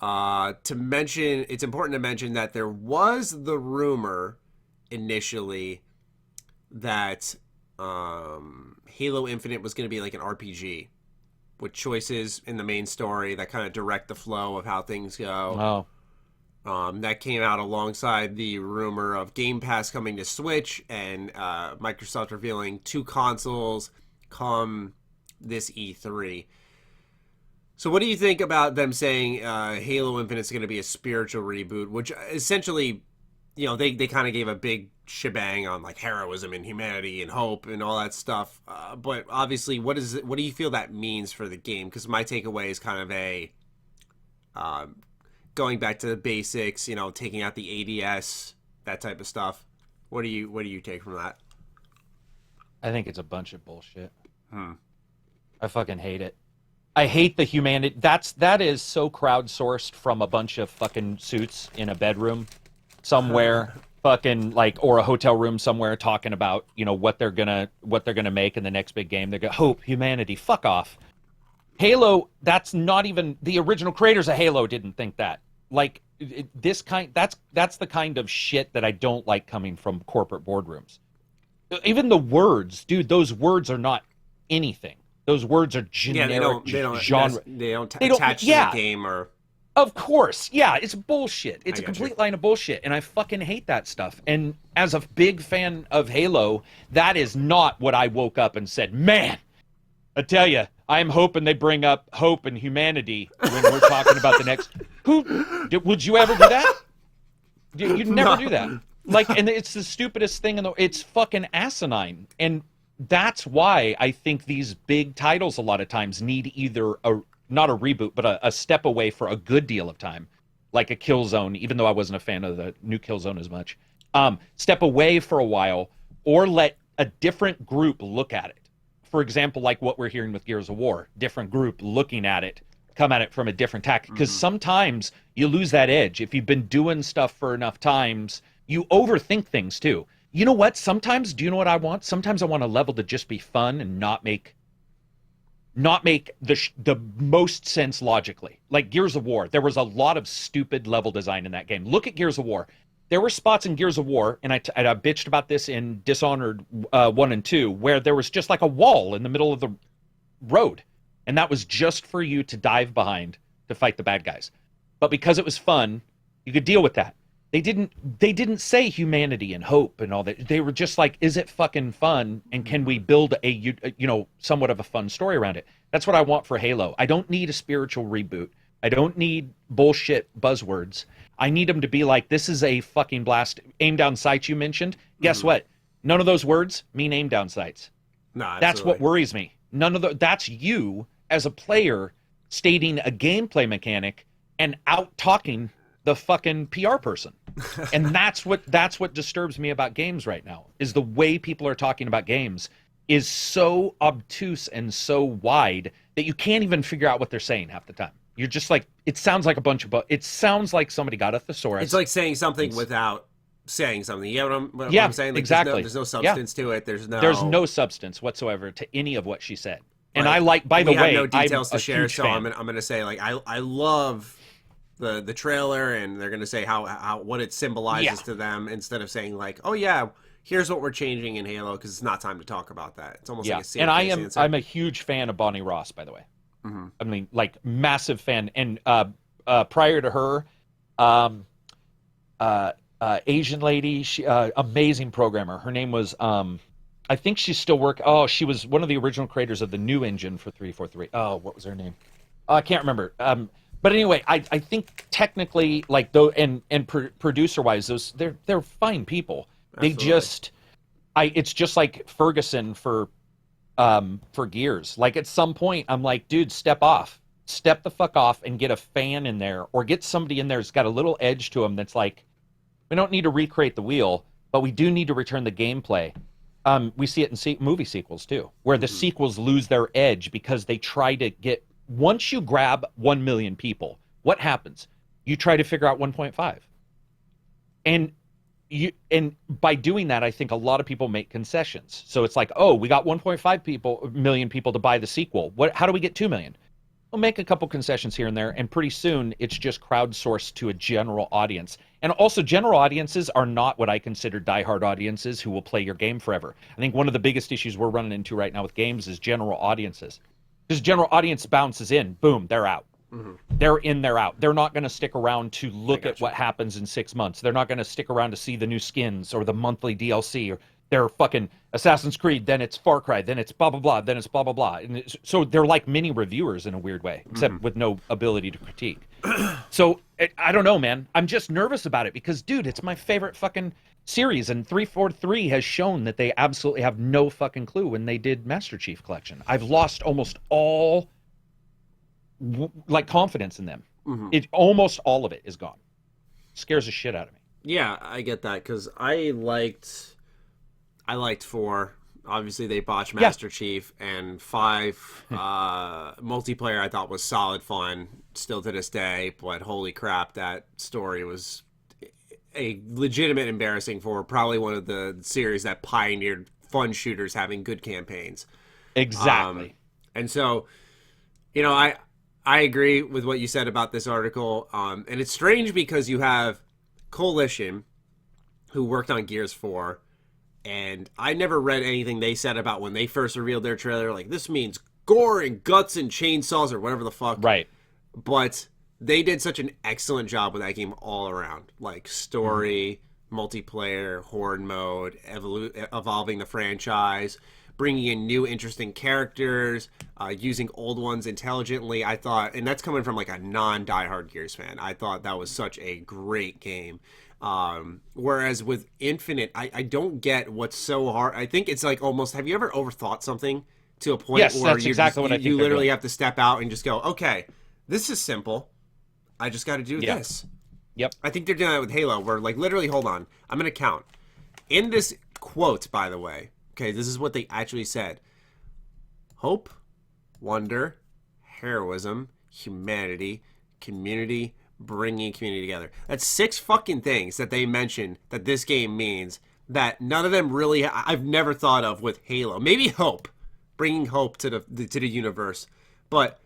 it's important to mention that there was the rumor initially that Halo Infinite was going to be like an RPG with choices in the main story that kind of direct the flow of how things go. That came out alongside the rumor of Game Pass coming to Switch and Microsoft revealing 2 consoles come this E3. So what do you think about them saying Halo Infinite is going to be a spiritual reboot, which essentially, they kind of gave a big shebang on like heroism and humanity and hope and all that stuff. But obviously, what do you feel that means for the game? Because my takeaway is kind of a going back to the basics, taking out the ADS, that type of stuff. What do you take from that? I think it's a bunch of bullshit. I fucking hate it. I hate the humanity. That is so crowdsourced from a bunch of fucking suits in a bedroom somewhere, fucking or a hotel room somewhere, talking about what they're gonna make in the next big game. They go hope, humanity, fuck off. Halo. That's not even the original creators of Halo didn't think that. That's the kind of shit that I don't like coming from corporate boardrooms. Even the words, dude. Those words are not anything. Those words are generic genre. They don't attach to the game or. Of course, yeah, it's bullshit. It's a complete line of bullshit, and I fucking hate that stuff. And as a big fan of Halo, that is not what I woke up and said, man, I tell you, I'm hoping they bring up hope and humanity when we're talking about the next... Would you ever do that? You'd never do that. And it's the stupidest thing, it's fucking asinine. And that's why I think these big titles a lot of times need either not a reboot, but a step away for a good deal of time, like a Killzone, even though I wasn't a fan of the new Killzone as much. Step away for a while, or let a different group look at it. For example, like what we're hearing with Gears of War, different group looking at it, come at it from a different tack. Because sometimes you lose that edge. If you've been doing stuff for enough times, you overthink things too. You know what? Sometimes, do you know what I want? Sometimes I want a level to just be fun and not make the most sense logically. Like Gears of War, there was a lot of stupid level design in that game. Look at Gears of War. There were spots in Gears of War, and I bitched about this in Dishonored 1 and 2, where there was just like a wall in the middle of the road, and that was just for you to dive behind to fight the bad guys. But because it was fun, you could deal with that. They didn't say humanity and hope and all that. They were just like, is it fucking fun? And can we build a somewhat of a fun story around it? That's what I want for Halo. I don't need a spiritual reboot. I don't need bullshit buzzwords. I need them to be like, this is a fucking blast. Aim down sights you mentioned. Guess what? None of those words mean aim down sights. No, that's what worries me. That's you as a player stating a gameplay mechanic and out talking the fucking PR person. And that's what disturbs me about games right now, is the way people are talking about games is so obtuse and so wide that you can't even figure out what they're saying half the time. You're just like, it sounds like a bunch of it sounds like somebody got a thesaurus. It's like saying something without saying something. You know what I'm saying? Like, exactly. There's no substance to it. There's no substance whatsoever to any of what she said. And I like, by the way, have no details I'm to share, so I'm gonna say, like, I love the trailer, and they're gonna say how what it symbolizes to them, instead of saying like, oh yeah, here's what we're changing in Halo, because it's not time to talk about that. It's almost like a I'm a huge fan of Bonnie Ross, by the way. I mean, like, massive fan. And prior to her, Asian lady, she amazing programmer. Her name was I think she's still working. Oh, she was one of the original creators of the new engine for 343. Oh, what was her name? Oh, I can't remember. But anyway, I think technically, like, though, and producer wise, they're fine people. Absolutely. They just, it's just like Ferguson for Gears. Like, at some point, I'm like, dude, step the fuck off, and get a fan in there, or get somebody in there who's got a little edge to them. That's like, we don't need to recreate the wheel, but we do need to return the gameplay. We see it in movie sequels too, where the sequels lose their edge because they try to get. Once you grab 1 million people, what happens? You try to figure out 1.5. And by doing that, I think a lot of people make concessions. So it's like, oh, we got 1.5 million people to buy the sequel. How do we get 2 million? We'll make a couple concessions here and there, and pretty soon it's just crowdsourced to a general audience. And also, general audiences are not what I consider diehard audiences who will play your game forever. I think one of the biggest issues we're running into right now with games is general audiences. Because general audience bounces in, boom, they're out. Mm-hmm. They're in, they're out. They're not going to stick around to look at what happens in 6 months. They're not going to stick around to see the new skins or the monthly DLC. Or they're fucking Assassin's Creed, then it's Far Cry, then it's blah, blah, blah, then it's blah, blah, blah. And so they're like mini reviewers in a weird way, except with no ability to critique. So, I don't know, man. I'm just nervous about it because, dude, it's my favorite fucking series, and 343 has shown that they absolutely have no fucking clue when they did Master Chief Collection. I've lost almost all confidence in them. Almost all of it is gone. Scares the shit out of me. Yeah, I get that because I liked 4. Obviously, they botched Master Chief, and 5 multiplayer I thought was solid fun still to this day. But holy crap, that story was a legitimate embarrassing for probably one of the series that pioneered fun shooters having good campaigns. Exactly. And so, you know, I agree with what you said about this article. And it's strange because you have Coalition, who worked on Gears 4, and I never read anything they said about when they first revealed their trailer, like, this means gore and guts and chainsaws or whatever the fuck. Right. But they did such an excellent job with that game all around. Like, story, multiplayer, horde mode, evolving the franchise, bringing in new interesting characters, using old ones intelligently. I thought, and that's coming from like a non-diehard Gears fan, I thought that was such a great game. Whereas with Infinite, I don't get what's so hard. I think it's like almost, have you ever overthought something to a point where that's exactly what I think you literally have to step out and just go, okay, this is simple. I just got to do this. Yep. I think they're doing that with Halo, where like literally, hold on, I'm going to count. In this quote, by the way, okay, this is what they actually said. Hope, wonder, heroism, humanity, community, bringing community together. That's 6 fucking things that they mentioned that this game means that none of them really, I've never thought of with Halo. Maybe hope, bringing hope to the universe. But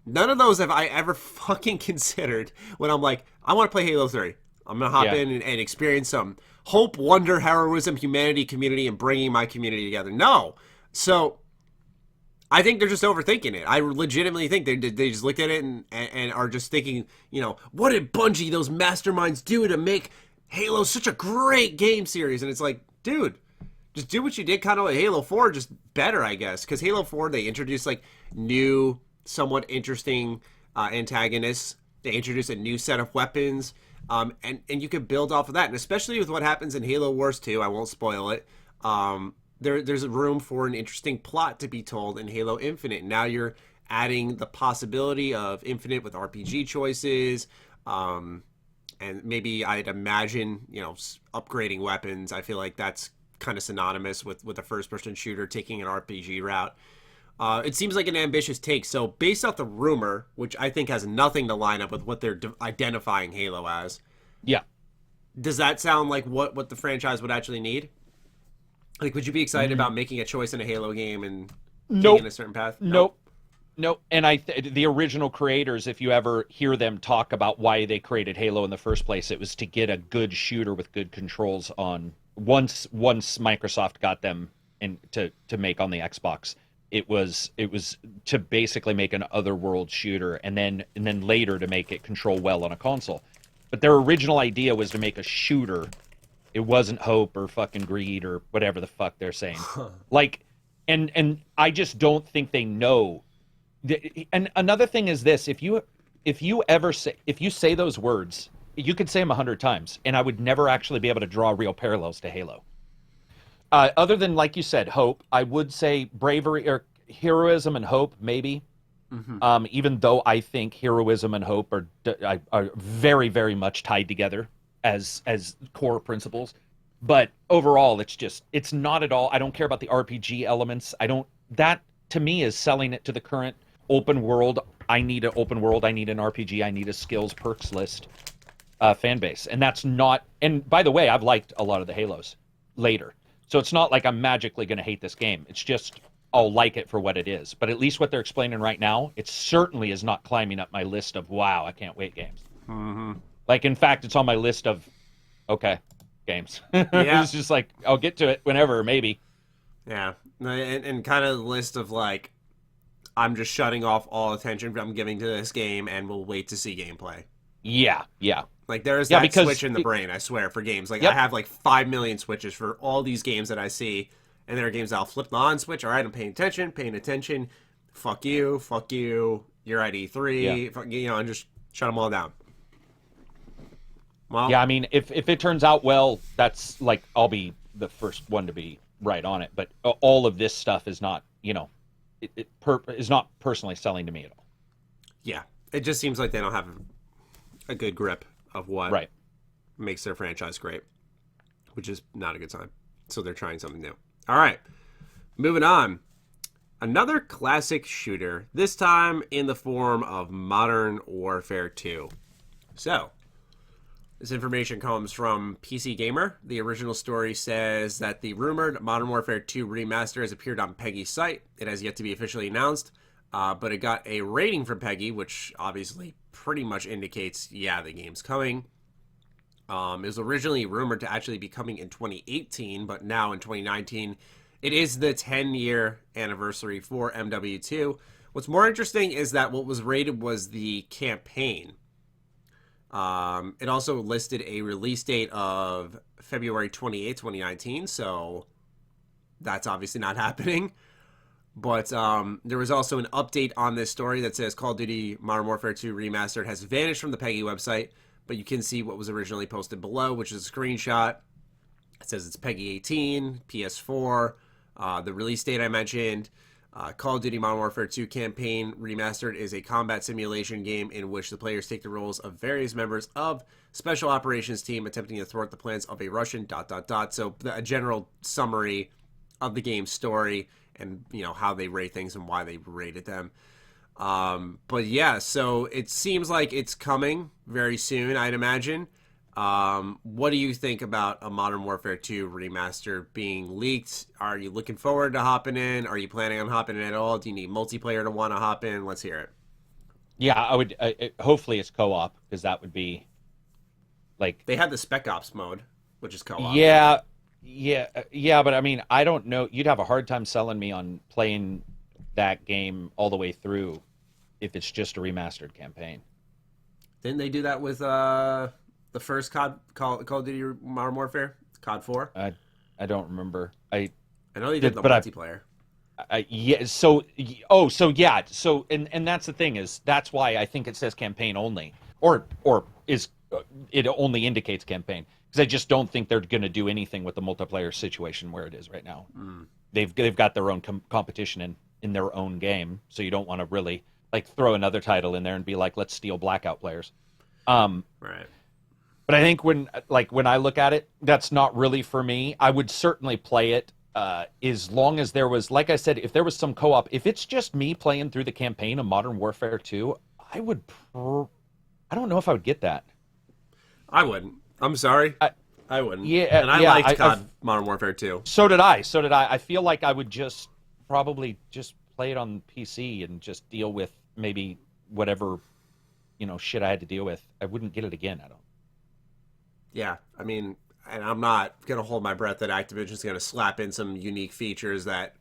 none of those have I ever fucking considered when I'm like, I want to play Halo 3. I'm going to hop in and experience some hope, wonder, heroism, humanity, community, and bringing my community together. No. So I think they're just overthinking it. I legitimately think they just looked at it and are just thinking, you know, what did Bungie, those masterminds, do to make Halo such a great game series? And it's like, dude, just do what you did kind of with Halo 4, just better, I guess. Because Halo 4, they introduced like new, somewhat interesting antagonists. They introduced a new set of weapons. And you could build off of that. And especially with what happens in Halo Wars 2, I won't spoil it. There's room for an interesting plot to be told in Halo Infinite. Now you're adding the possibility of Infinite with RPG choices. And maybe I'd imagine, you know, upgrading weapons. I feel like that's kind of synonymous with a first-person shooter taking an RPG route. It seems like an ambitious take. So based off the rumor, which I think has nothing to line up with what they're identifying Halo as. Yeah. Does that sound like what the franchise would actually need? Like, would you be excited about making a choice in a Halo game and taking a certain path? Nope. And the original creators, if you ever hear them talk about why they created Halo in the first place, it was to get a good shooter with good controls on. Once Microsoft got them to make on the Xbox, it was to basically make an otherworld shooter, and then later to make it control well on a console. But their original idea was to make a shooter. It wasn't hope or fucking greed or whatever the fuck they're saying. Like, and I just don't think they know. And another thing is this: if you if you say those words, you could say them 100 times, and I would never actually be able to draw real parallels to Halo. Other than, like you said, hope, I would say bravery or heroism and hope, maybe. Mm-hmm. Even though I think heroism and hope are very, very much tied together as core principles. But overall, it's not at all. I don't care about the RPG elements. That to me is selling it to the current open world. I need an open world. I need an RPG. I need a skills perks list fan base. And that's not, and by the way, I've liked a lot of the Halos later. So it's not like I'm magically going to hate this game. It's just, I'll like it for what it is. But at least what they're explaining right now, it certainly is not climbing up my list of, wow, I can't wait games. Mm-hmm. Like, in fact, it's on my list of, okay, games. Yeah. It's just like, I'll get to it whenever, maybe. Yeah. And kind of the list of, like, I'm just shutting off all attention I'm giving to this game and we'll wait to see gameplay. Yeah. Like, there's that switch in the brain, I swear, for games. Like, I have, like, 5 million switches for all these games that I see. And there are games I'll flip the on switch. All right, I'm paying attention. Fuck you. You're at E3. And just shut them all down. Well, yeah, I mean, if it turns out well, that's like, I'll be the first one to be right on it. But all of this stuff is not, is not personally selling to me at all. Yeah, it just seems like they don't have a good grip of what makes their franchise great, which is not a good sign. So they're trying something new. All right, moving on. Another classic shooter, this time in the form of Modern Warfare 2. So, this information comes from PC Gamer. The original story says that the rumored Modern Warfare 2 remaster has appeared on PEGI's site. It has yet to be officially announced, but it got a rating from PEGI, which obviously pretty much indicates, yeah, the game's coming. It was originally rumored to actually be coming in 2018, but now in 2019, it is the 10-year anniversary for MW2. What's more interesting is that what was rated was the campaign. It also listed a release date of February 28, 2019, so that's obviously not happening. But there was also an update on this story that says Call of Duty Modern Warfare 2 Remastered has vanished from the PEGI website, but you can see what was originally posted below, which is a screenshot. It says it's PEGI 18, PS4, the release date I mentioned. Call of Duty Modern Warfare 2 Campaign Remastered is a combat simulation game in which the players take the roles of various members of Special Operations Team attempting to thwart the plans of a Russian ... So a general summary of the game's story and, how they rate things and why they rated them. But yeah, so it seems like it's coming very soon, I'd imagine. What do you think about a Modern Warfare 2 remaster being leaked? Are you looking forward to hopping in? Are you planning on hopping in at all? Do you need multiplayer to want to hop in? Let's hear it. Yeah, I would. Hopefully it's co-op, because that would be like, they had the Spec Ops mode, which is co-op. Yeah. But I mean, I don't know. You'd have a hard time selling me on playing that game all the way through if it's just a remastered campaign. Didn't they do that with the first Call of Duty Modern Warfare, COD 4? I don't remember. I know they did the multiplayer. And that's the thing, is that's why I think it says campaign only, or is it only indicates campaign, because I just don't think they're going to do anything with the multiplayer situation where it is right now. They've got their own competition in their own game, so you don't want to really like throw another title in there and be like, let's steal Blackout players. Right. But I think when I look at it, that's not really for me. I would certainly play it as long as there was, like I said, if there was some co-op. If it's just me playing through the campaign of Modern Warfare 2, I don't know if I would get that. I wouldn't. I'm sorry. I wouldn't. Yeah, and I liked COD Modern Warfare 2. So did I. I feel like I would just probably just play it on PC and just deal with maybe whatever, shit I had to deal with. I wouldn't get it again, I don't. Yeah, I mean, and I'm not going to hold my breath that Activision's going to slap in some unique features that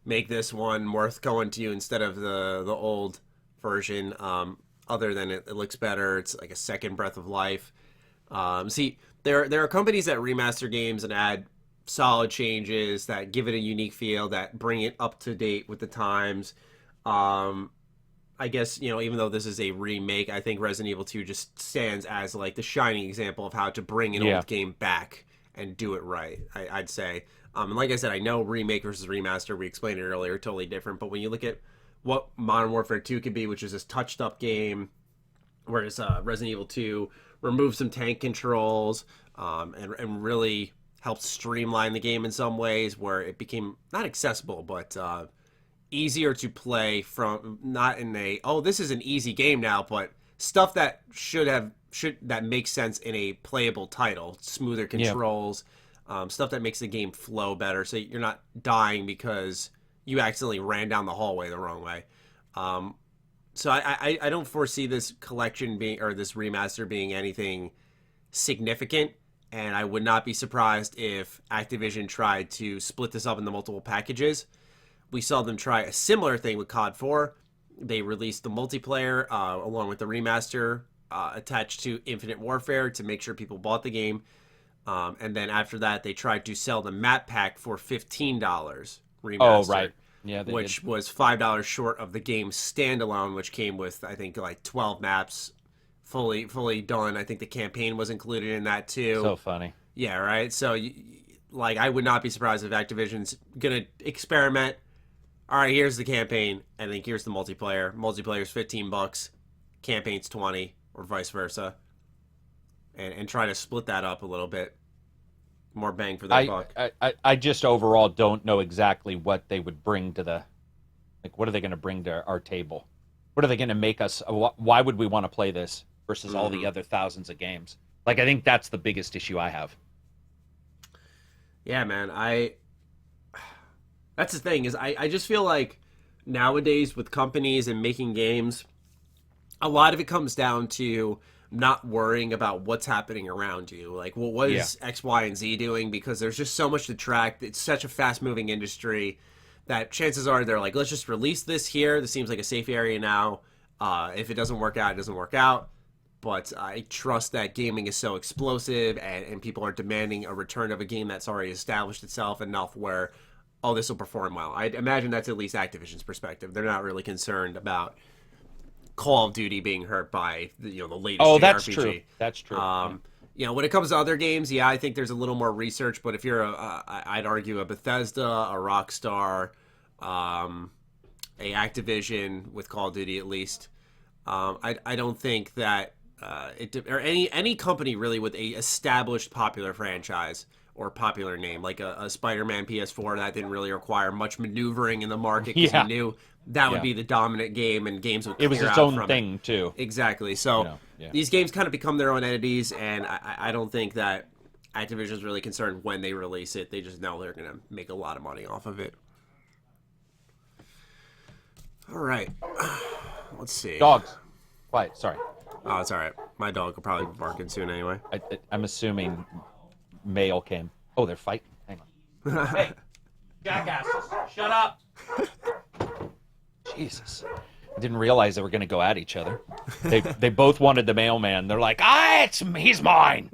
make this one worth going to you instead of the old version. Other than it looks better, it's like a second breath of life. See, there are companies that remaster games and add solid changes that give it a unique feel, that bring it up to date with the times. I guess, even though this is a remake, I think Resident Evil 2 just stands as like the shining example of how to bring an old game back and do it right, I'd say. And like I said, I know remake versus remaster, we explained it earlier, totally different. But when you look at what Modern Warfare 2 could be, which is this touched up game, whereas Resident Evil 2 removed some tank controls and really helped streamline the game in some ways, where it became not accessible, but easier to play, from not in a, oh, this is an easy game now, but stuff that that makes sense in a playable title, smoother controls, stuff that makes the game flow better, so you're not dying because you accidentally ran down the hallway the wrong way. So I don't foresee this collection being, or this remaster being, anything significant, and I would not be surprised if Activision tried to split this up into multiple packages. We saw them try a similar thing with COD 4. They released the multiplayer along with the remaster attached to Infinite Warfare to make sure people bought the game. And then after that, they tried to sell the map pack for $15 remastered. Oh, right. Yeah, which was $5 short of the game standalone, which came with, I think, like 12 maps fully done. I think the campaign was included in that too. So funny. Yeah, right? So, I would not be surprised if Activision's going to experiment. All right, here's the campaign, and then here's the multiplayer. Multiplayer's $15, campaign's $20, or vice versa, and try to split that up a little bit. More bang for their buck. I just overall don't know exactly what they would bring to the, what are they going to bring to our table? What are they going to make us? Why would we want to play this versus all the other thousands of games? I think that's the biggest issue I have. Yeah, man. That's the thing, is I just feel like nowadays with companies and making games, a lot of it comes down to not worrying about what's happening around you. Like, well, what is X, Y, and Z doing? Because there's just so much to track. It's such a fast-moving industry that chances are they're like, let's just release this here. This seems like a safe area now. If it doesn't work out, it doesn't work out. But I trust that gaming is so explosive, and people are demanding a return of a game that's already established itself enough where, oh, this will perform well. I imagine that's at least Activision's perspective. They're not really concerned about Call of Duty being hurt by the latest JRPG. That's true. That's true. When it comes to other games, I think there's a little more research. But if you're I'd argue a Bethesda, a Rockstar, a Activision with Call of Duty at least, I don't think that or any company really with a established popular franchise or popular name, like a Spider-Man PS4 that didn't really require much maneuvering in the market because you knew that would be the dominant game, and games would clear out from it. It was its own thing too. Exactly. So these games kind of become their own entities, and I don't think that Activision's really concerned when they release it. They just know they're going to make a lot of money off of it. All right. Let's see. Dogs. Quiet. Sorry. Oh, it's all right. My dog will probably be barking soon anyway. I'm assuming mail came. Oh, they're fighting. Hang on. Hey, jackasses, shut up. Jesus. I didn't realize they were going to go at each other. They both wanted the mailman. They're like, he's mine.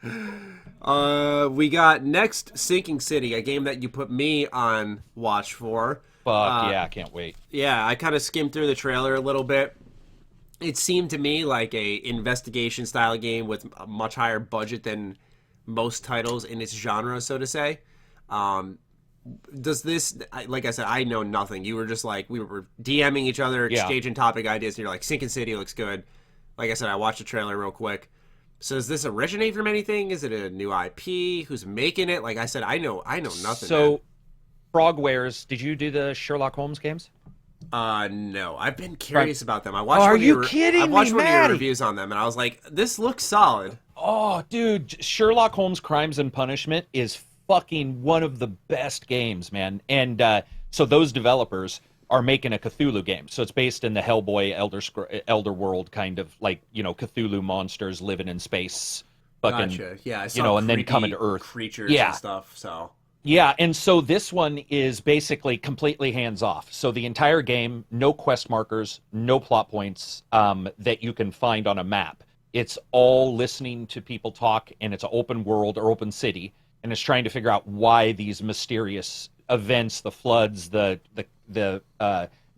We got next Sinking City, a game that you put me on watch for. Fuck yeah, I can't wait. Yeah, I kind of skimmed through the trailer a little bit. It seemed to me like a investigation style game with a much higher budget than most titles in its genre, so to say. Does this, like I said, I know nothing. You were just like, we were DMing each other, exchanging topic ideas, and you're like, Sinking City looks good. Like I said, I watched the trailer real quick. So does this originate from anything? Is it a new IP? Who's making it? Like I said, I know nothing. So, man. Frogwares, did you do the Sherlock Holmes games? No. I've been curious about them. I watched Are you kidding me, I watched one of your Matty? reviews on them, and I was like, this looks solid. Oh, dude, Sherlock Holmes Crimes and Punishment is fucking one of the best games, man. And so those developers are making a Cthulhu game. So it's based in the Hellboy Elder World kind of, like, Cthulhu monsters living in space. Fucking, gotcha. Yeah, I saw and then coming to Earth. Creatures and stuff, so... Yeah, and so this one is basically completely hands-off. So the entire game, no quest markers, no plot points that you can find on a map. It's all listening to people talk, and it's an open world or open city, and it's trying to figure out why these mysterious events, the floods, the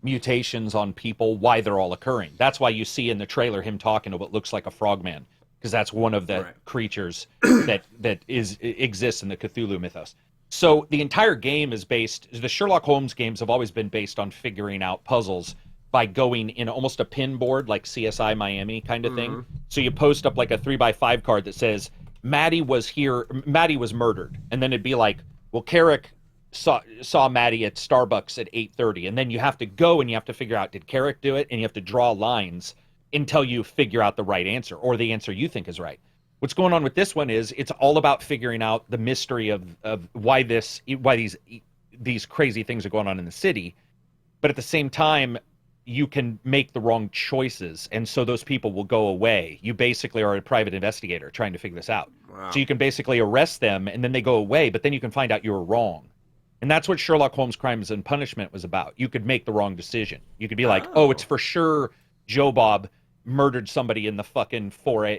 mutations on people, why they're all occurring. That's why you see in the trailer him talking to what looks like a frogman, because that's one of the creatures that exists in the Cthulhu mythos. So the entire game is based, the Sherlock Holmes games have always been based on figuring out puzzles by going in almost a pin board, like CSI Miami kind of thing. So you post up like a 3x5 card that says, Matty was here, Matty was murdered. And then it'd be like, well, Karak saw Matty at Starbucks at 8:30. And then you have to go and you have to figure out, did Karak do it? And you have to draw lines until you figure out the right answer, or the answer you think is right. What's going on with this one is it's all about figuring out the mystery of why these crazy things are going on in the city. But at the same time, you can make the wrong choices, and so those people will go away. You basically are a private investigator trying to figure this out. Wow. So you can basically arrest them, and then they go away, but then you can find out you were wrong. And that's what Sherlock Holmes Crimes and Punishment was about. You could make the wrong decision. You could be like, oh, it's for sure Joe Bob murdered somebody in the fucking foyer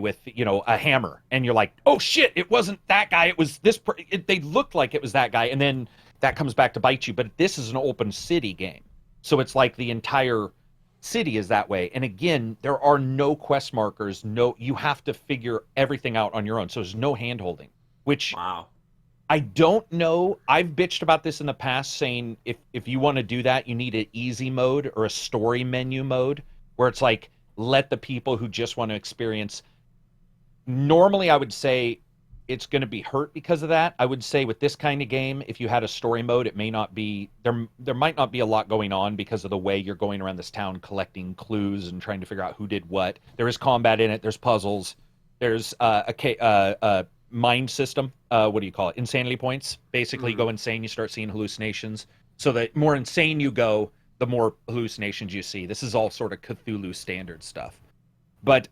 with, a hammer. And you're like, oh, shit, it wasn't that guy. It was this. They looked like it was that guy, and then that comes back to bite you. But this is an open city game. So it's like the entire city is that way. And again, there are no quest markers. You have to figure everything out on your own. So there's no hand-holding, which I don't know. I've bitched about this in the past, saying if you want to do that, you need an easy mode or a story menu mode where it's like, let the people who just want to experience. Normally, I would say it's going to be hurt because of that. I would say with this kind of game, if you had a story mode, it may not be there might not be a lot going on because of the way you're going around this town collecting clues and trying to figure out who did what. There is combat in it. There's puzzles. There's a mind system. What do you call it? Insanity points. Basically, you go insane, you start seeing hallucinations. So the more insane you go, the more hallucinations you see. This is all sort of Cthulhu standard stuff. But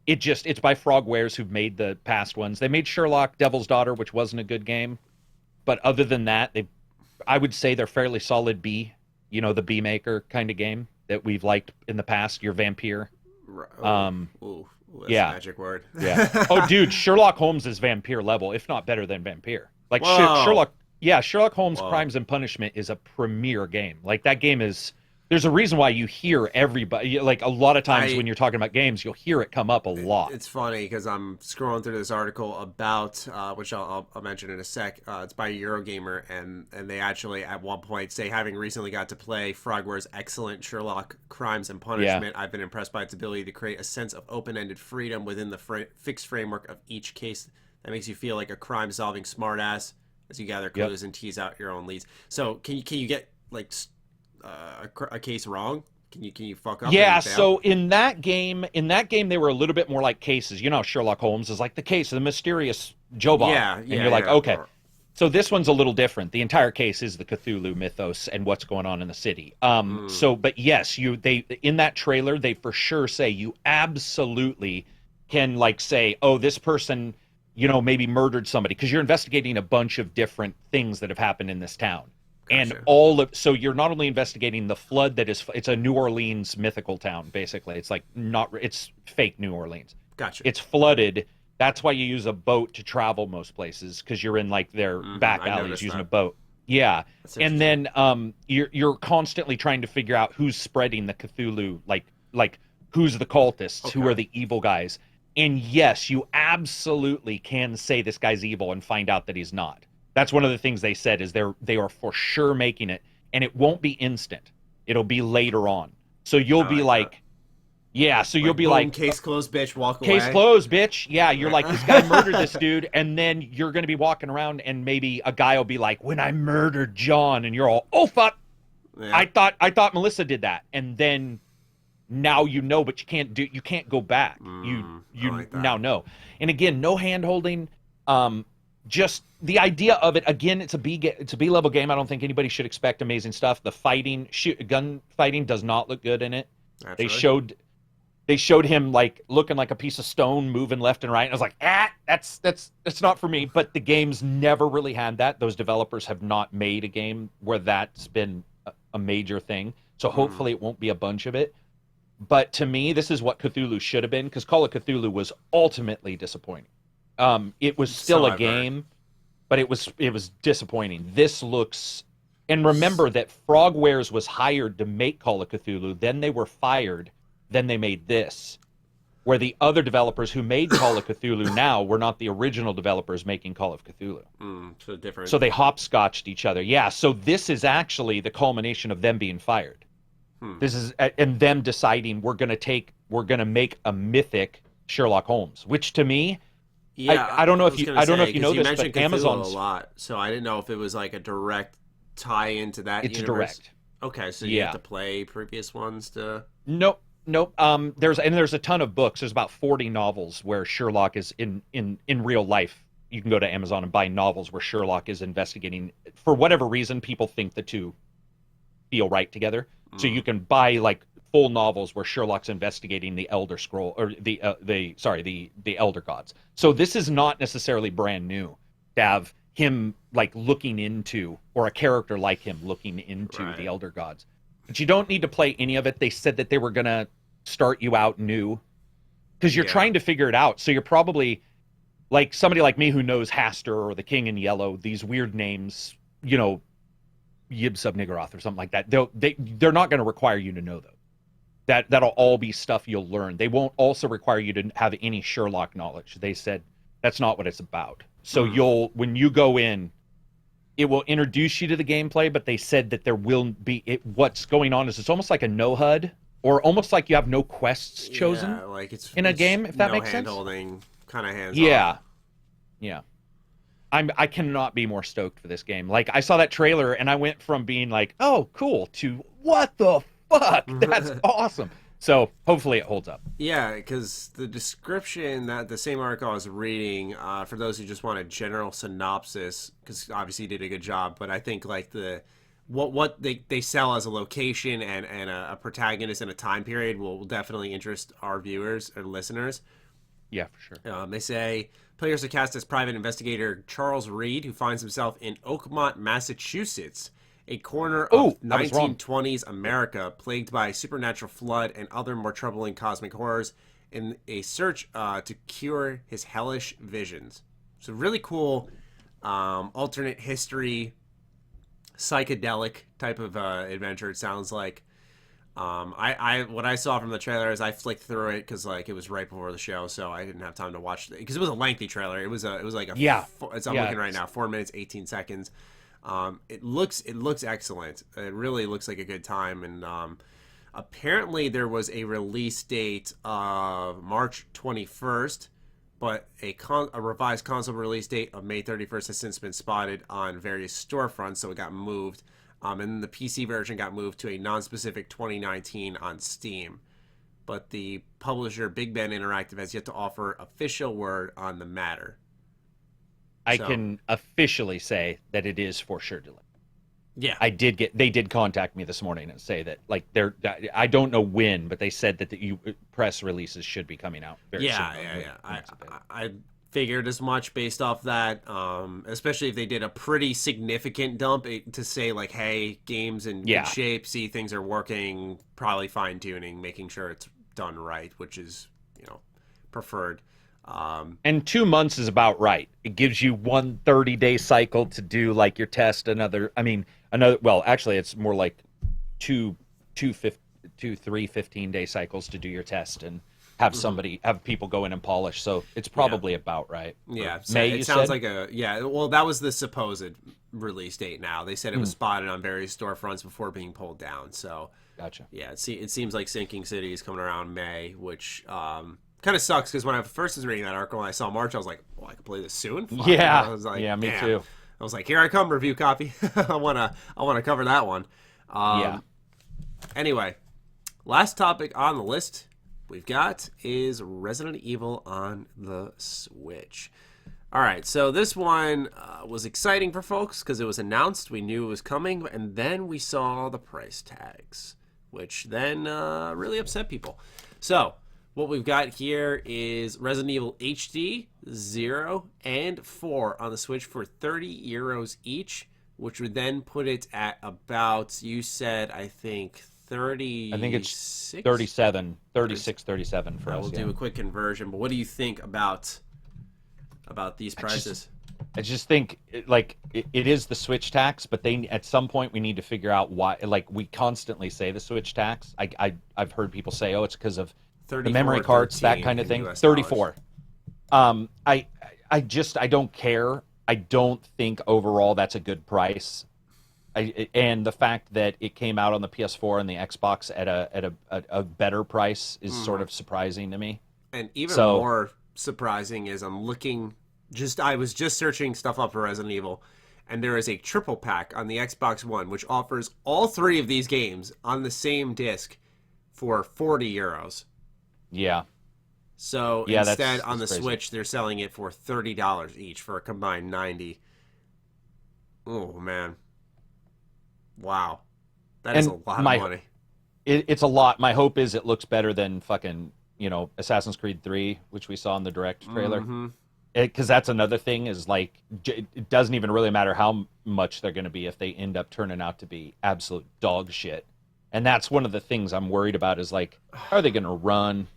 it's by Frogwares, who've made the past ones. They made Sherlock Devil's Daughter, which wasn't a good game. But other than that, I would say they're fairly solid B, the B maker kind of game that we've liked in the past, your vampire. That's a magic word. Yeah. Oh, dude, Sherlock Holmes is vampire level, if not better than vampire. Like Sherlock Holmes Crimes and Punishment is a premier game. Like that game is, there's a reason why you hear everybody, like a lot of times when you're talking about games, you'll hear it come up a lot. It's funny because I'm scrolling through this article about, which I'll mention in a sec. It's by Eurogamer, and they actually at one point say, having recently got to play Frogware's excellent Sherlock Crimes and Punishment, I've been impressed by its ability to create a sense of open-ended freedom within the fixed framework of each case that makes you feel like a crime-solving smartass as you gather clues and tease out your own leads. So can you get like a case wrong? Can you fuck up? Yeah. So in that game, they were a little bit more like cases. Sherlock Holmes is like the case of the mysterious Joe Bob. And you're like, okay. So this one's a little different. The entire case is the Cthulhu mythos and what's going on in the city. But yes, they in that trailer, they for sure say you absolutely can like say, oh, this person, maybe murdered somebody, because you're investigating a bunch of different things that have happened in this town. Gotcha. And so you're not only investigating the flood it's a New Orleans mythical town, basically. It's like it's fake New Orleans. Gotcha. It's flooded. That's why you use a boat to travel most places, because you're in like their back alleys using a boat. Yeah. And then you're constantly trying to figure out who's spreading the Cthulhu, like who's the cultists, who are the evil guys. And yes, you absolutely can say this guy's evil and find out that he's not. That's one of the things they said is they are for sure making it, and it won't be instant. It'll be later on. So you'll be like so you'll be like, case closed, bitch, walk away. Case closed, bitch. Yeah, you're like, this guy murdered this dude, and then you're going to be walking around, and maybe a guy will be like, when I murdered John, and you're all, oh, fuck. Yeah. I thought Melissa did that. And then now but you can't go back. You like now know. And again, no hand-holding. Just the idea of it, again, it's a B level game. I don't think anybody should expect amazing stuff. The gun fighting does not look good in it. They showed him like looking like a piece of stone moving left and right. And I was like, that's not for me. But the game's never really had that. Those developers have not made a game where that's been a major thing. So hopefully it won't be a bunch of it. But to me, this is what Cthulhu should have been, because Call of Cthulhu was ultimately disappointing. It was still a game, but it was disappointing. This looks And remember that Frogwares was hired to make Call of Cthulhu, then they were fired, then they made this. Where the other developers who made Call of Cthulhu now were not the original developers making Call of Cthulhu. So different. So they hopscotched each other. Yeah, so this is actually the culmination of them being fired. This is and them deciding we're gonna make a mythic Sherlock Holmes, which to me, I don't know if you know this, but Amazon's a lot, so I didn't know if it was like a direct tie into that. It's universe. direct. Okay, so you have to play previous ones to. Nope. There's a ton of books. There's about 40 novels where Sherlock is in real life. You can go to Amazon and buy novels where Sherlock is investigating. For whatever reason, people think the two feel right together. So you can buy like full novels where Sherlock's investigating the Elder Scroll or the Elder Gods. So this is not necessarily brand new to have him like looking into, or a character like him looking into the Elder Gods. But you don't need to play any of it. They said that they were gonna start you out new because you're trying to figure it out. So you're probably like somebody like me who knows Hastur or the King in Yellow, these weird names, you know, Yib Sub Niggurath or something like that. They're not going to require you to know those. That'll all be stuff you'll learn. They won't also require you to have any Sherlock knowledge. They said that's not what it's about. So when you go in, it will introduce you to the gameplay, but they said that there will be what's going on is it's almost like a no HUD, or almost like you have no quests chosen like it's in a game, if that makes sense. Hand-holding, kind of hands-on. Yeah. I cannot be more stoked for this game. Like, I saw that trailer and I went from being like, oh, cool, to what the fuck? That's awesome. So hopefully it holds up. Yeah, because the description, that the same article I was reading, for those who just want a general synopsis, because obviously you did a good job, but I think like what they sell as a location and a protagonist and a time period will definitely interest our viewers or listeners. Yeah, for sure. They say players are cast as private investigator Charles Reed, who finds himself in Oakmont, Massachusetts, a corner of 1920s America plagued by supernatural flood and other more troubling cosmic horrors, in a search to cure his hellish visions. So really cool alternate history, psychedelic type of adventure, it sounds like. What I saw from the trailer is I flicked through it because like it was right before the show, so I didn't have time to watch it because it was a lengthy trailer. It was like a I'm looking right now, 4 minutes 18 seconds. It looks excellent. It really looks like a good time, and apparently there was a release date of March 21st, but a revised console release date of May 31st has since been spotted on various storefronts, so it got moved. And the PC version got moved to a non-specific 2019 on Steam. But the publisher, Big Ben Interactive, has yet to offer official word on the matter. I can officially say that it is for sure delayed. Yeah. They did contact me this morning and say that, like, I don't know when, but they said that the press releases should be coming out very soon. Yeah. I figured as much based off that, especially if they did a pretty significant dump to say like, hey, game's in good shape, see things are working, probably fine-tuning, making sure it's done right, which is, preferred. And 2 months is about right. It gives you one 30-day cycle to do like your test, well, actually it's more like two 15-day cycles to do your test and have people go in and polish. So it's probably about right. Yeah. May, it sounds like well, that was the supposed release date now. They said it was spotted on various storefronts before being pulled down. So gotcha. Yeah, it seems like Sinking City is coming around May, which kind of sucks because when I first was reading that article and I saw March, I was like, well, I can play this soon? Yeah. I was like, me too. I was like, here I come, review copy. I wanna cover that one. Anyway, last topic on the list we've got is Resident Evil on the Switch. All right, so this one was exciting for folks because it was announced. We knew it was coming, and then we saw the price tags, which then really upset people. So what we've got here is Resident Evil HD 0 and 4 on the Switch for €30 each, which would then put it at about, you said, I think 30. I think it's 37 for us. We'll do a quick conversion, but what do you think about these prices? I just think it is the Switch tax, but they at some point we need to figure out why. Like we constantly say the Switch tax. I've heard people say, oh, it's because of the memory cards, that kind of thing. US 34. I don't care. I don't think overall that's a good price. And the fact that it came out on the PS4 and the Xbox at a better price is sort of surprising to me. And even more surprising is I was just searching stuff up for Resident Evil, and there is a triple pack on the Xbox One which offers all 3 of these games on the same disc for 40 euros. Yeah. So instead that's on the crazy. Switch they're selling it for $30 each for a combined 90. Oh man. Wow. That is a lot of money. It's a lot. My hope is it looks better than fucking, Assassin's Creed 3, which we saw in the direct trailer. Because that's another thing is like, it doesn't even really matter how much they're going to be if they end up turning out to be absolute dog shit. And that's one of the things I'm worried about is like, how are they going to run?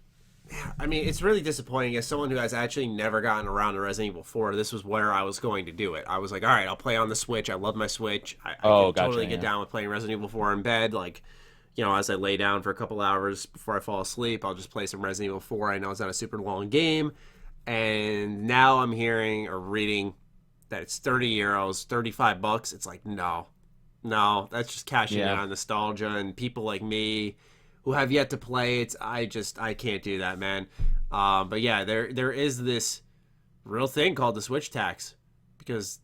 I mean, it's really disappointing as someone who has actually never gotten around to Resident Evil 4. This was where I was going to do it. I was like, all right, I'll play on the Switch. I love my Switch. I can totally get down with playing Resident Evil 4 in bed. Like, as I lay down for a couple hours before I fall asleep, I'll just play some Resident Evil 4. I know it's not a super long game. And now I'm hearing or reading that it's 30 euros, 35 bucks. It's like, no, that's just cashing in on nostalgia and people like me who have yet to play it. I can't do that, man. But yeah, there is this real thing called the Switch tax, because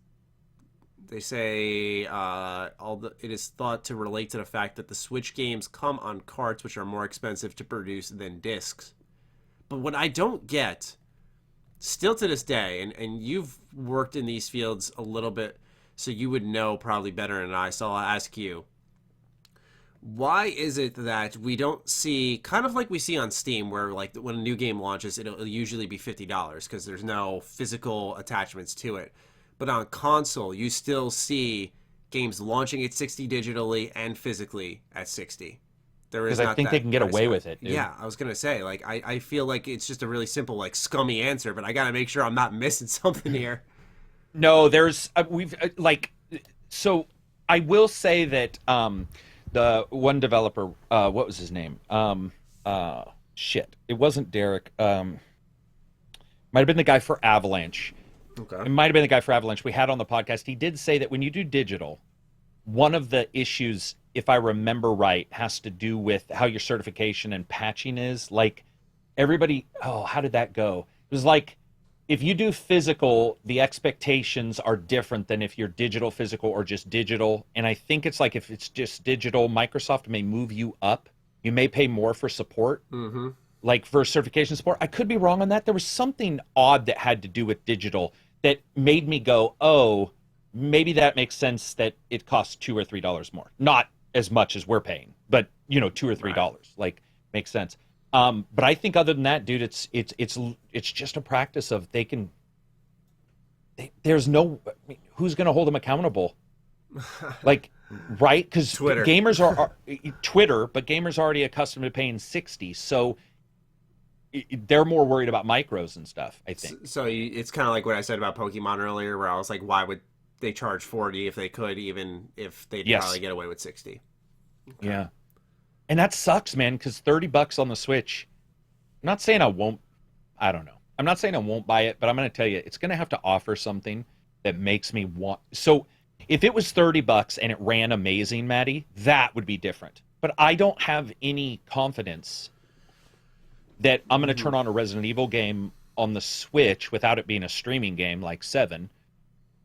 they say it is thought to relate to the fact that the Switch games come on carts which are more expensive to produce than discs. But what I don't get, still to this day, and you've worked in these fields a little bit, so you would know probably better than I, so I'll ask you. Why is it that we don't see, kind of like we see on Steam, where like when a new game launches, it'll usually be $50 because there's no physical attachments to it. But on console, you still see games launching at 60 digitally and physically at 60. Because I think they can get away with it, dude. Yeah, I was going to say, like, I feel like it's just a really simple, like, scummy answer, but I got to make sure I'm not missing something here. No, there's, so I will say that, the one developer, what was his name? Shit. It wasn't Derek. Might have been the guy for Avalanche. Okay. It might have been the guy for Avalanche we had on the podcast. He did say that when you do digital, one of the issues, if I remember right, has to do with how your certification and patching is. Like, everybody, how did that go? It was like, if you do physical, the expectations are different than if you're digital, physical, or just digital. And I think it's like if it's just digital, Microsoft may move you up. You may pay more for support, like for certification support. I could be wrong on that. There was something odd that had to do with digital that made me go, oh, maybe that makes sense that it costs $2 or $3 more. Not as much as we're paying, but, $2 or $3. Right. Like, makes sense. But I think other than that, dude, it's just a practice of there's no, who's going to hold them accountable? Like, right? Because gamers are Twitter, but gamers are already accustomed to paying 60. So they're more worried about micros and stuff, I think. So it's kind of like what I said about Pokemon earlier, where I was like, why would they charge 40 if they could, even if they'd probably get away with 60? Okay. Yeah. And that sucks, man, because $30 on the Switch, I'm not saying I won't, I don't know. I'm not saying I won't buy it, but I'm going to tell you, it's going to have to offer something that makes me want. So if it was $30 and it ran amazing, Maddie, that would be different. But I don't have any confidence that I'm going to turn on a Resident Evil game on the Switch without it being a streaming game like 7,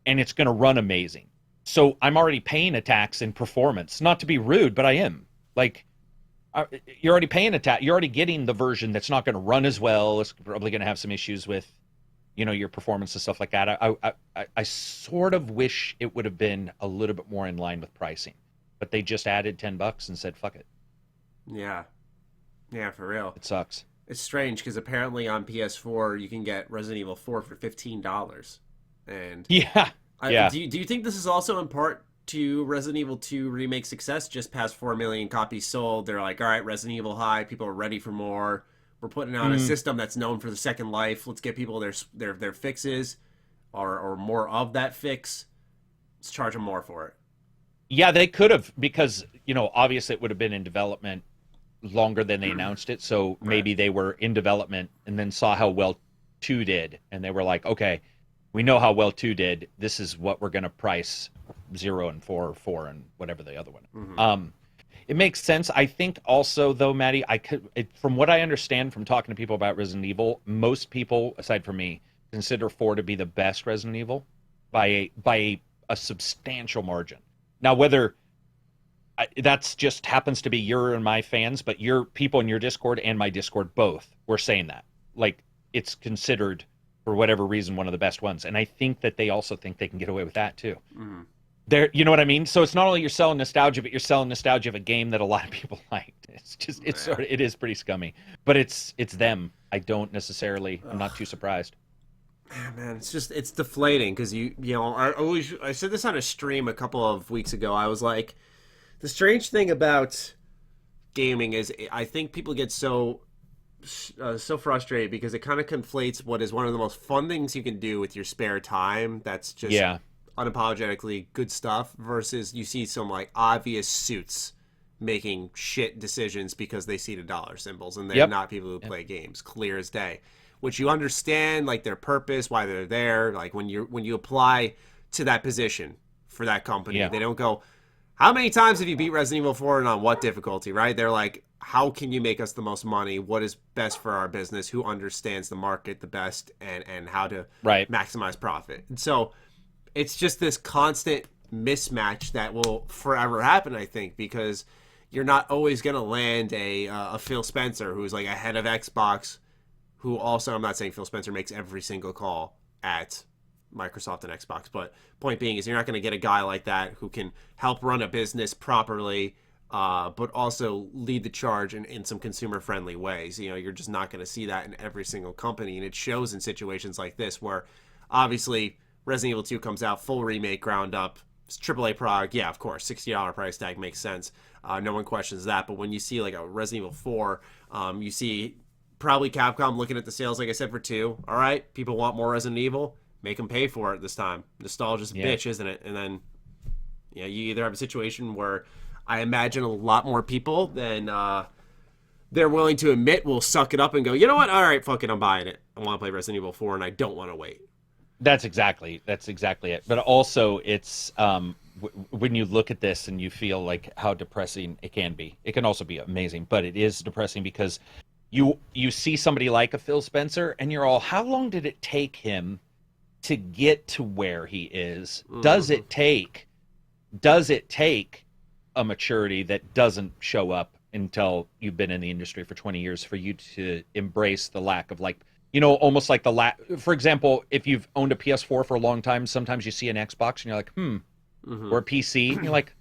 and it's going to run amazing. So I'm already paying a tax in performance. Not to be rude, but I am. Like, you're already paying a tax. You're already getting the version that's not going to run as well. It's probably going to have some issues with, your performance and stuff like that. I sort of wish it would have been a little bit more in line with pricing, but they just added $10 and said, fuck it. Yeah. Yeah, for real. It sucks. It's strange because apparently on PS4 you can get Resident Evil 4 for $15. And yeah. Do you think this is also in part to Resident Evil 2 remake success? Just past 4 million copies sold, they're like, all right, Resident Evil high, people are ready for more. We're putting out a system that's known for the second life. Let's get people their fixes. or more of that fix, let's charge them more for it. Yeah, they could have, because, obviously it would have been in development longer than they announced it. So maybe they were in development and then saw how well 2 did. And they were like, okay, we know how well 2 did. This is what we're going to price 0 and 4 or 4 and whatever the other one. It makes sense. I think also, though, Matty, from what I understand from talking to people about Resident Evil, most people, aside from me, consider 4 to be the best Resident Evil by a substantial margin. Now, whether that's just happens to be your and my fans, but your people in your Discord and my Discord both were saying that. Like, it's considered, for whatever reason, one of the best ones. And I think that they also think they can get away with that, too. You know what I mean? So it's not only you're selling nostalgia, but you're selling nostalgia of a game that a lot of people liked. It is pretty scummy, but it's them. I don't necessarily. I'm not too surprised. Man, it's deflating because I said this on a stream a couple of weeks ago. I was like, the strange thing about gaming is I think people get so frustrated because it kind of conflates what is one of the most fun things you can do with your spare time. That's just unapologetically good stuff versus you see some like obvious suits making shit decisions because they see the dollar symbols and they're not people who play games, clear as day, which you understand like their purpose, why they're there. Like when you apply to that position for that company, they don't go, how many times have you beat Resident Evil 4 and on what difficulty, right? They're like, how can you make us the most money? What is best for our business? Who understands the market the best and how to maximize profit? And so it's just this constant mismatch that will forever happen, I think, because you're not always going to land a Phil Spencer who's like ahead of Xbox, who also, I'm not saying Phil Spencer makes every single call at Microsoft and Xbox, but point being is you're not going to get a guy like that who can help run a business properly, but also lead the charge in some consumer-friendly ways. You're just not going to see that in every single company, and it shows in situations like this where obviously Resident Evil 2 comes out, full remake, ground up, it's AAA prog, yeah, of course, $60 price tag makes sense. No one questions that, but when you see like a Resident Evil 4, you see probably Capcom looking at the sales, like I said, for 2. All right, people want more Resident Evil, make them pay for it this time. Nostalgia's a bitch, isn't it? And then you either have a situation where I imagine a lot more people than they're willing to admit will suck it up and go, you know what, all right, fuck it, I'm buying it. I want to play Resident Evil 4 and I don't want to wait. That's exactly it. But also, it's when you look at this and you feel like how depressing it can be. It can also be amazing, but it is depressing because you see somebody like a Phil Spencer and you're all, how long did it take him to get to where he is? Does it take a maturity that doesn't show up until you've been in the industry for 20 years for you to embrace the lack of almost like for example, if you've owned a PS4 for a long time, sometimes you see an Xbox and you're like, or a PC, and you're like,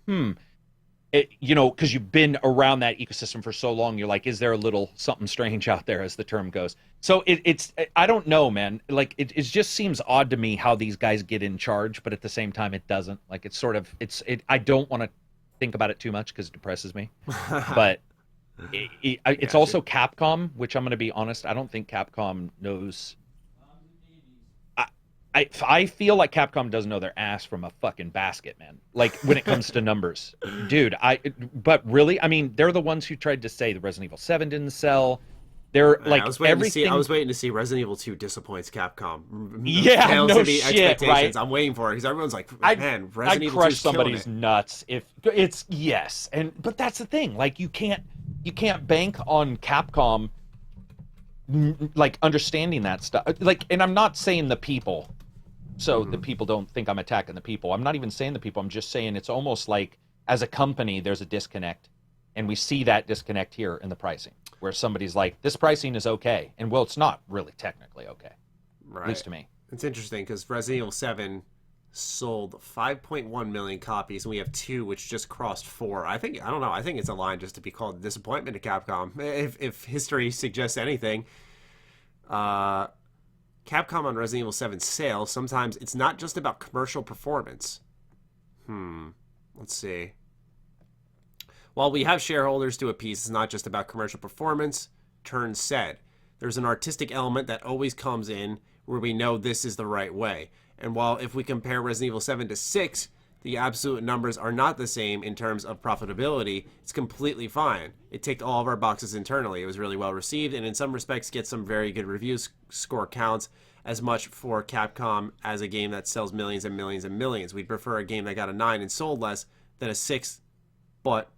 because you've been around that ecosystem for so long, you're like, is there a little something strange out there, as the term goes? So it's I don't know, man. Like it just seems odd to me how these guys get in charge, but at the same time, it doesn't. Like it's sort of I don't want to think about it too much because it depresses me, but. It's also Capcom, which I'm going to be honest, I don't think Capcom knows. I feel like Capcom doesn't know their ass from a fucking basket, man. Like when it comes to numbers, dude. But really, I mean, they're the ones who tried to say the Resident Evil 7 didn't sell. They're like everything. I was waiting to see Resident Evil 2 disappoints Capcom. Yeah, no shit, right? I'm waiting for it because everyone's like, man, Resident Evil 2 crush somebody's nuts if it's but that's the thing. Like you can't bank on Capcom like understanding that stuff. Like, and I'm not saying the people, so the people don't think I'm attacking the people. I'm not even saying the people. I'm just saying it's almost like as a company there's a disconnect, and we see that disconnect here in the pricing, where somebody's like, this pricing is okay, and well, it's not really technically okay, right? At least to me. It's interesting because Resident Evil 7 sold 5.1 million copies, and we have 2 which just crossed 4. I think it's a line just to be called a disappointment to Capcom if history suggests anything. Capcom on Resident Evil 7 sales, sometimes it's not just about commercial performance. Let's see. While we have shareholders to appease, it's not just about commercial performance. Turns said, there's an artistic element that always comes in where we know this is the right way. And while if we compare Resident Evil 7 to 6, the absolute numbers are not the same in terms of profitability, it's completely fine. It ticked all of our boxes internally. It was really well received, and in some respects gets some very good reviews. Score counts as much for Capcom as a game that sells millions and millions and millions. We'd prefer a game that got a 9 and sold less than a 6 but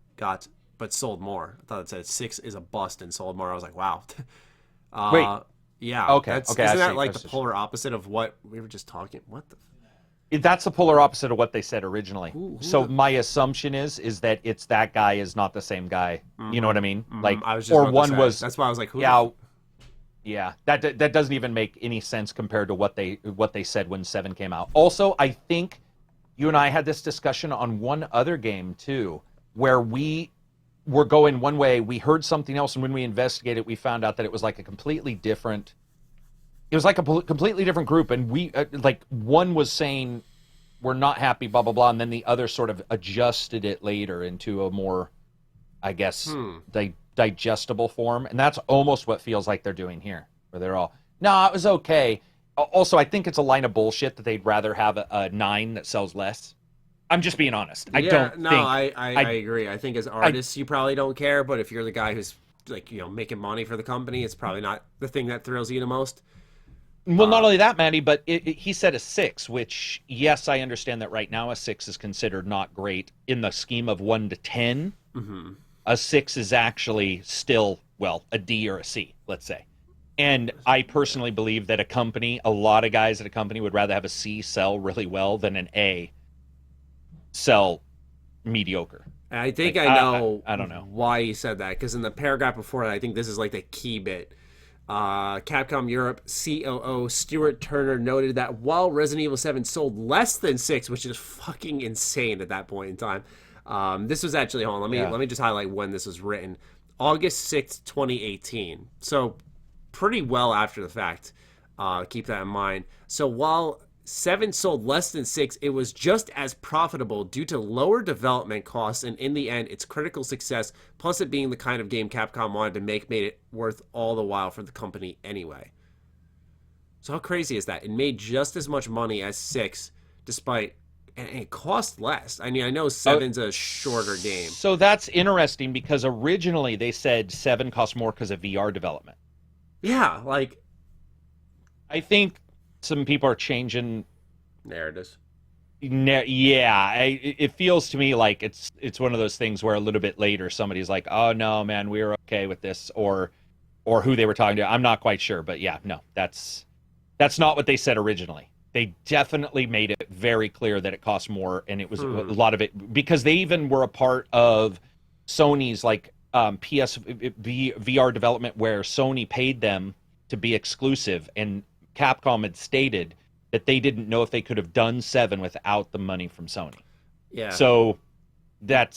sold more. I thought it said 6 is a bust and sold more. I was like, wow. Wait. Yeah. Okay. Isn't I that see. like the polar opposite of what we were just talking? What the? That's the polar opposite of what they said originally. So my assumption is that it's that guy is not the same guy. You know what I mean? Like, I was just or about to one say. was. That's why I was like, who? Yeah. That doesn't even make any sense compared to what they said when 7 came out. Also, I think you and I had this discussion on one other game too, where we were going one way, we heard something else, and when we investigated, we found out that it was like a completely different. It was like a completely different group, and we like one was saying we're not happy, blah blah blah, and then the other sort of adjusted it later into a more, I guess, digestible form, and that's almost what feels like they're doing here, where they're all, no, it was okay. Also, I think it's a line of bullshit that they'd rather have a 9 that sells less. I'm just being honest. I agree. I think as artists, you probably don't care, but if you're the guy who's like, making money for the company, it's probably not the thing that thrills you the most. Well, not only that, Matty, but he said a 6, which, yes, I understand that right now a 6 is considered not great. In the scheme of 1 to 10, a 6 is actually still, well, a D or a C, let's say. And I personally believe that a lot of guys at a company would rather have a C sell really well than an A sell mediocre. I think like, I know I don't know why he said that, because in the paragraph before that, I think this is like the key bit. Capcom Europe COO Stuart Turner noted that while Resident Evil 7 sold less than 6, which is fucking insane at that point in time, this was actually, hold on, let me just highlight when this was written. August 6th, 2018. So pretty well after the fact. Keep that in mind. So while 7 sold less than 6, it was just as profitable due to lower development costs, and in the end, its critical success, plus it being the kind of game Capcom wanted to make, made it worth all the while for the company anyway. So how crazy is that? It made just as much money as 6, despite, and it cost less. I mean, I know 7's a shorter game. So that's interesting, because originally they said 7 cost more because of VR development. Yeah, like, I think some people are changing narratives. It feels to me like it's one of those things where a little bit later somebody's like, oh no, man, we were okay with this, or who they were talking to. I'm not quite sure, but yeah, no, that's not what they said originally. They definitely made it very clear that it cost more, and it was a lot of it, because they even were a part of Sony's like VR development, where Sony paid them to be exclusive, and Capcom had stated that they didn't know if they could have done 7 without the money from Sony. Yeah. So they're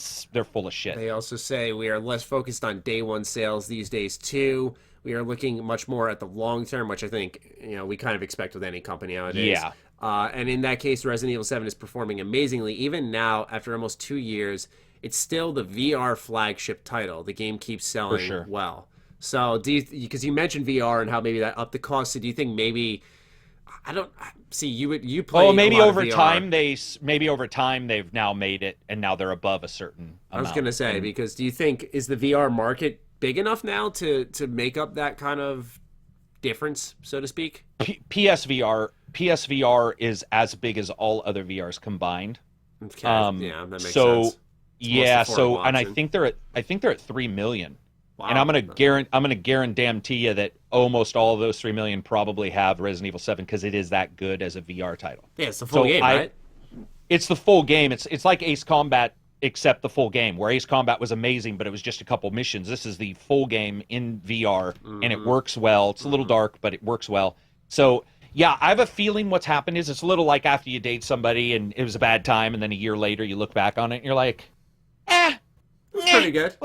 full of shit. They also say we are less focused on day one sales these days too. We are looking much more at the long term, which I think we kind of expect with any company nowadays. Yeah. And in that case, Resident Evil 7 is performing amazingly. Even now, after almost 2 years, it's still the VR flagship title. The game keeps selling well. So because you mentioned VR and how maybe that upped the cost, so do you think maybe, I don't see, you play maybe over time they've now made it, and now they're above a certain amount. I was gonna say, because do you think, is the VR market big enough now to make up that kind of difference, so to speak? PSVR is as big as all other VRs combined. Okay. Yeah, that makes sense. Yeah, and I think they're at 3 million. Wow. And I'm gonna guarantee you that almost all of those 3 million probably have Resident Evil 7, because it is that good as a VR title. Yeah, it's the full game, right? It's the full game. It's like Ace Combat, except the full game, where Ace Combat was amazing, but it was just a couple missions. This is the full game in VR, and it works well. It's a little dark, but it works well. So yeah, I have a feeling what's happened is it's a little like after you date somebody and it was a bad time, and then a year later you look back on it and you're like, it's pretty good.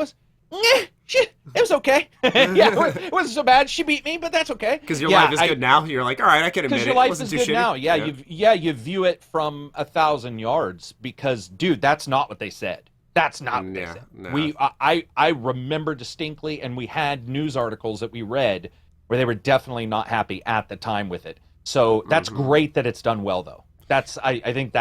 It was okay. Yeah, it wasn't so bad. She beat me, but that's okay. Because your life is good now. You're like, all right, I can admit it. Because your life is good now. Yeah, you view it from 1,000 yards. Because, dude, that's not what they said. That's not what they said. No. I remember distinctly, and we had news articles that we read where they were definitely not happy at the time with it. So that's great that it's done well, though. I think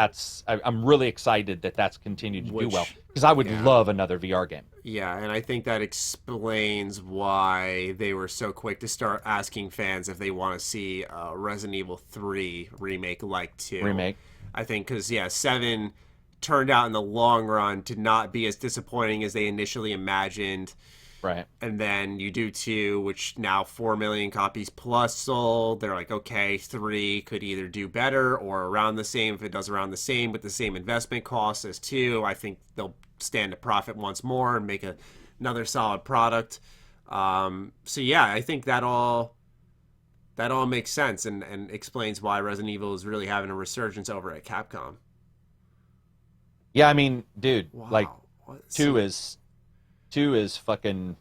I'm really excited that that's continued to do well, because I would love another VR game. Yeah, and I think that explains why they were so quick to start asking fans if they want to see a Resident Evil 3 remake like 2. I think because, 7 turned out in the long run to not be as disappointing as they initially imagined. Right. And then you do 2, which now 4 million copies plus sold. They're like, okay, 3 could either do better or around the same. If it does around the same with the same investment cost as 2, I think they'll stand to profit once more and make another solid product. So yeah, I think that all makes sense and explains why Resident Evil is really having a resurgence over at Capcom. Yeah, I mean, dude, Wow. like 2 is fucking,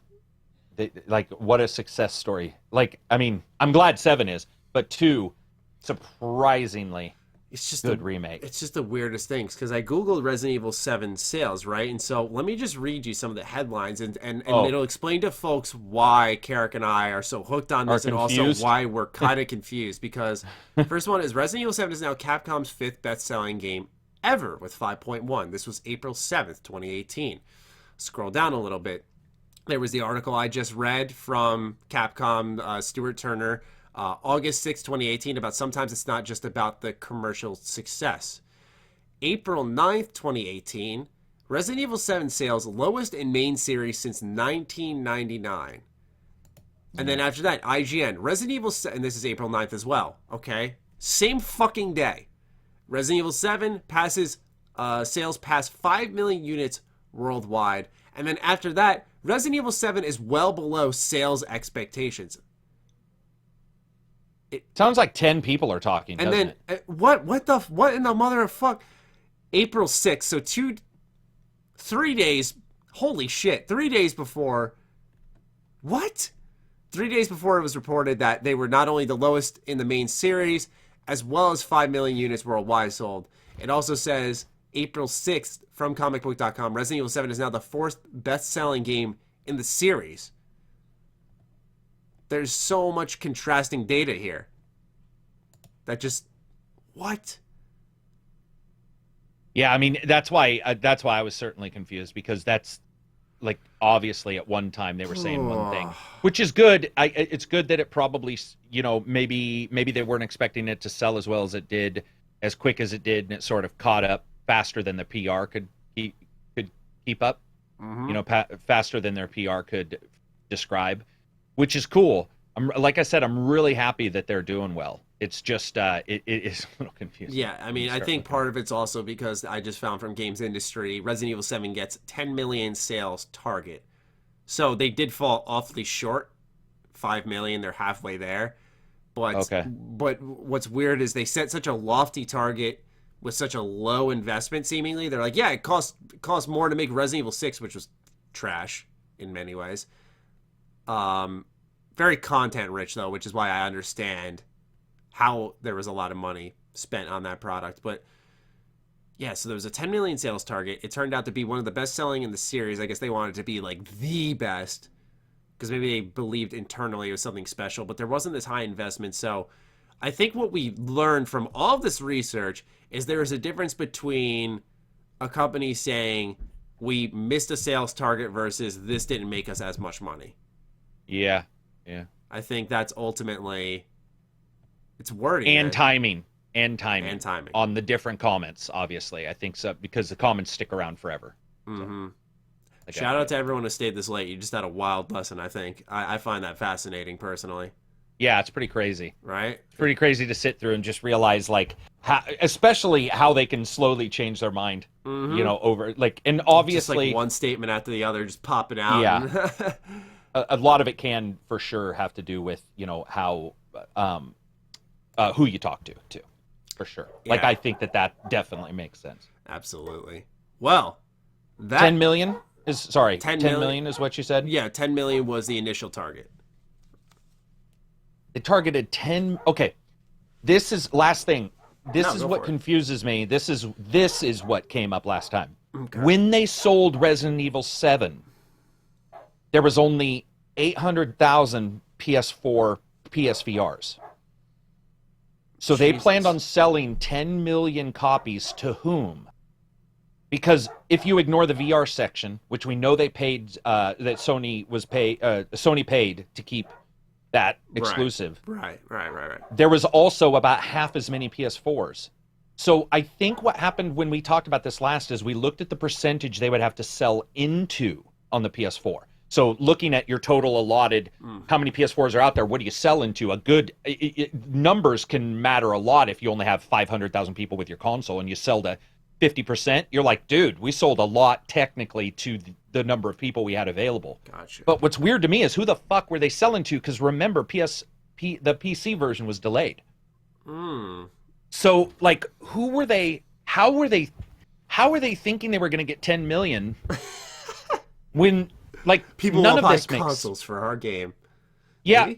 like, what a success story. Like, I mean, I'm glad 7 is, but 2, surprisingly, it's just good remake. It's just the weirdest things, because I googled Resident Evil 7 sales, right? And so let me just read you some of the headlines, and it'll explain to folks why Karak and I are so hooked on this, and also why we're kind of confused. Because first one is Resident Evil 7 is now Capcom's 5th best-selling game ever with 5.1. This was April 7th, 2018. Scroll down a little bit. There was the article I just read from Capcom, Stuart Turner, August 6, 2018, about sometimes it's not just about the commercial success. April 9th, 2018, Resident Evil 7 sales lowest in main series since 1999. And then after that, IGN, Resident Evil 7, and this is April 9th as well, okay? Same fucking day. Resident Evil 7 passes, sales past 5 million units worldwide. And then after that, Resident Evil 7 is well below sales expectations. It sounds like 10 people are talking, and doesn't then, it? What in the mother of fuck? April 6th, so 3 days, holy shit, 3 days before, what? 3 days before it was reported that they were not only the lowest in the main series, as well as 5 million units worldwide sold. It also says, April 6th, from comicbook.com, Resident Evil 7 is now the 4th best-selling game in the series. There's so much contrasting data here. That just... What? Yeah, I mean, that's why I was certainly confused, because that's, like, obviously at one time they were saying one thing, which is good. It's good that it probably, you know, maybe they weren't expecting it to sell as well as it did, as quick as it did, and it sort of caught up faster than the PR could keep up. Mm-hmm. You know, faster than their PR could describe, which is cool. Like I said, I'm really happy that they're doing well. It's just it is a little confusing. Yeah, I mean, I think part of it's also because I just found from Games Industry, Resident Evil 7 gets 10 million sales target. So they did fall awfully short. 5 million, they're halfway there. But what's weird is they set such a lofty target with such a low investment, seemingly. They're like, yeah, it costs more to make Resident Evil 6, which was trash in many ways. Very content rich, though, which is why I understand how there was a lot of money spent on that product. But yeah, so there was a 10 million sales target. It turned out to be one of the best selling in the series. I guess they wanted to be like the best, because maybe they believed internally it was something special, but there wasn't this high investment. So I think what we learned from all of this research is there is a difference between a company saying we missed a sales target versus this didn't make us as much money. Yeah. I think that's ultimately, it's wording. And timing on the different comments, obviously. I think so, because the comments stick around forever. Mm-hmm. So, shout out to everyone who stayed this late. You just had a wild lesson, I think. I find that fascinating, personally. Yeah, it's pretty crazy. Right? It's pretty crazy to sit through and just realize, like, especially how they can slowly change their mind, you know, over, like, and obviously... Just like one statement after the other, just popping out. Yeah. A lot of it can, for sure, have to do with, you know, how, who you talk to, too. For sure. Yeah. Like, I think that definitely makes sense. Absolutely. Well, that... 10 million is, sorry, 10 million is what you said? Yeah, 10 million was the initial target. They targeted 10... Okay, this is, last thing, this is what confuses me. This is what came up last time. Okay. When they sold Resident Evil 7, there was only 800,000 PS4 PSVRs. So they Jesus. planned on selling 10 million copies to whom? Because if you ignore the VR section, which we know they paid, that Sony paid to keep that exclusive. Right. There was also about half as many PS4s. So I think what happened when we talked about this last is we looked at the percentage they would have to sell into on the PS4. So looking at your total allotted, how many PS4s are out there, what do you sell into? Numbers can matter a lot if you only have 500,000 people with your console and you sell to 50%. You're like, dude, we sold a lot technically to the number of people we had available. Gotcha. But what's weird to me is who the fuck were they selling to? Because remember, the PC version was delayed. So, like, who were they? How were they thinking they were going to get 10 million when, like, people none will of buy this makes consoles for our game? Yeah,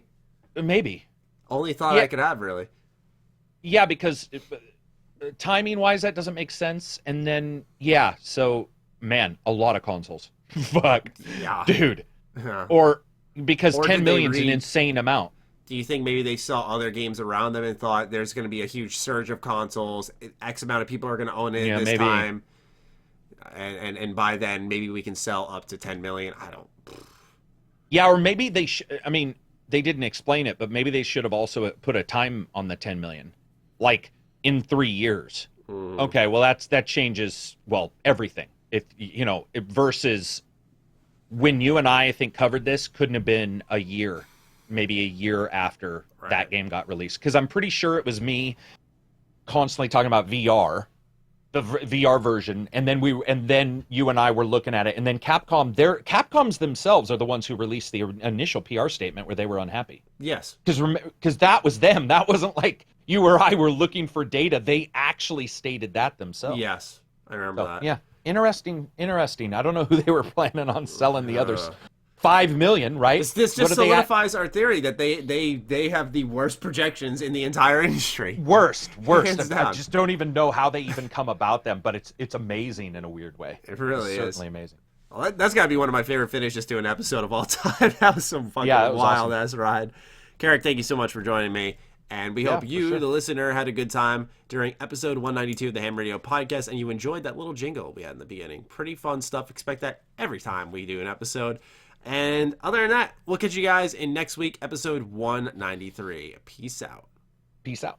maybe. Only thought I could have, really. Yeah, because timing-wise, that doesn't make sense. And then, yeah, so, man, a lot of consoles. Fuck. Yeah. Dude. Yeah. Or because Or 10 million is an insane amount. Do you think maybe they saw other games around them and thought there's going to be a huge surge of consoles, X amount of people are going to own it this time, and by then maybe we can sell up to 10 million? I don't. Yeah, or maybe they I mean, they didn't explain it, but maybe they should have also put a time on the 10 million, like in 3 years. Okay, well that changes everything. If versus when you and I think covered this, couldn't have been a year. Maybe a year after that game got released, because I'm pretty sure it was me constantly talking about VR, the VR version, and then you and I were looking at it, and then Capcom's themselves are the ones who released the initial PR statement where they were unhappy. Yes, because that was them. That wasn't like you or I were looking for data. They actually stated that themselves. Yes, I remember that. Yeah, interesting. I don't know who they were planning on selling the others. 5 million, right? This just solidifies our theory that they have the worst projections in the entire industry. Worst. Hands I down. just don't even know how they even come about them, but it's amazing in a weird way. It really it's is. certainly amazing. Well, that's got to be one of my favorite finishes to an episode of all time. That was some fucking Yeah, it was wild ass ride. Karak, thank you so much for joining me. And we hope you, the listener, had a good time during episode 192 of the H.A.M Radio Podcast, and you enjoyed that little jingle we had in the beginning. Pretty fun stuff. Expect that every time we do an episode. And other than that, we'll catch you guys in next week, episode 193. Peace out. Peace out.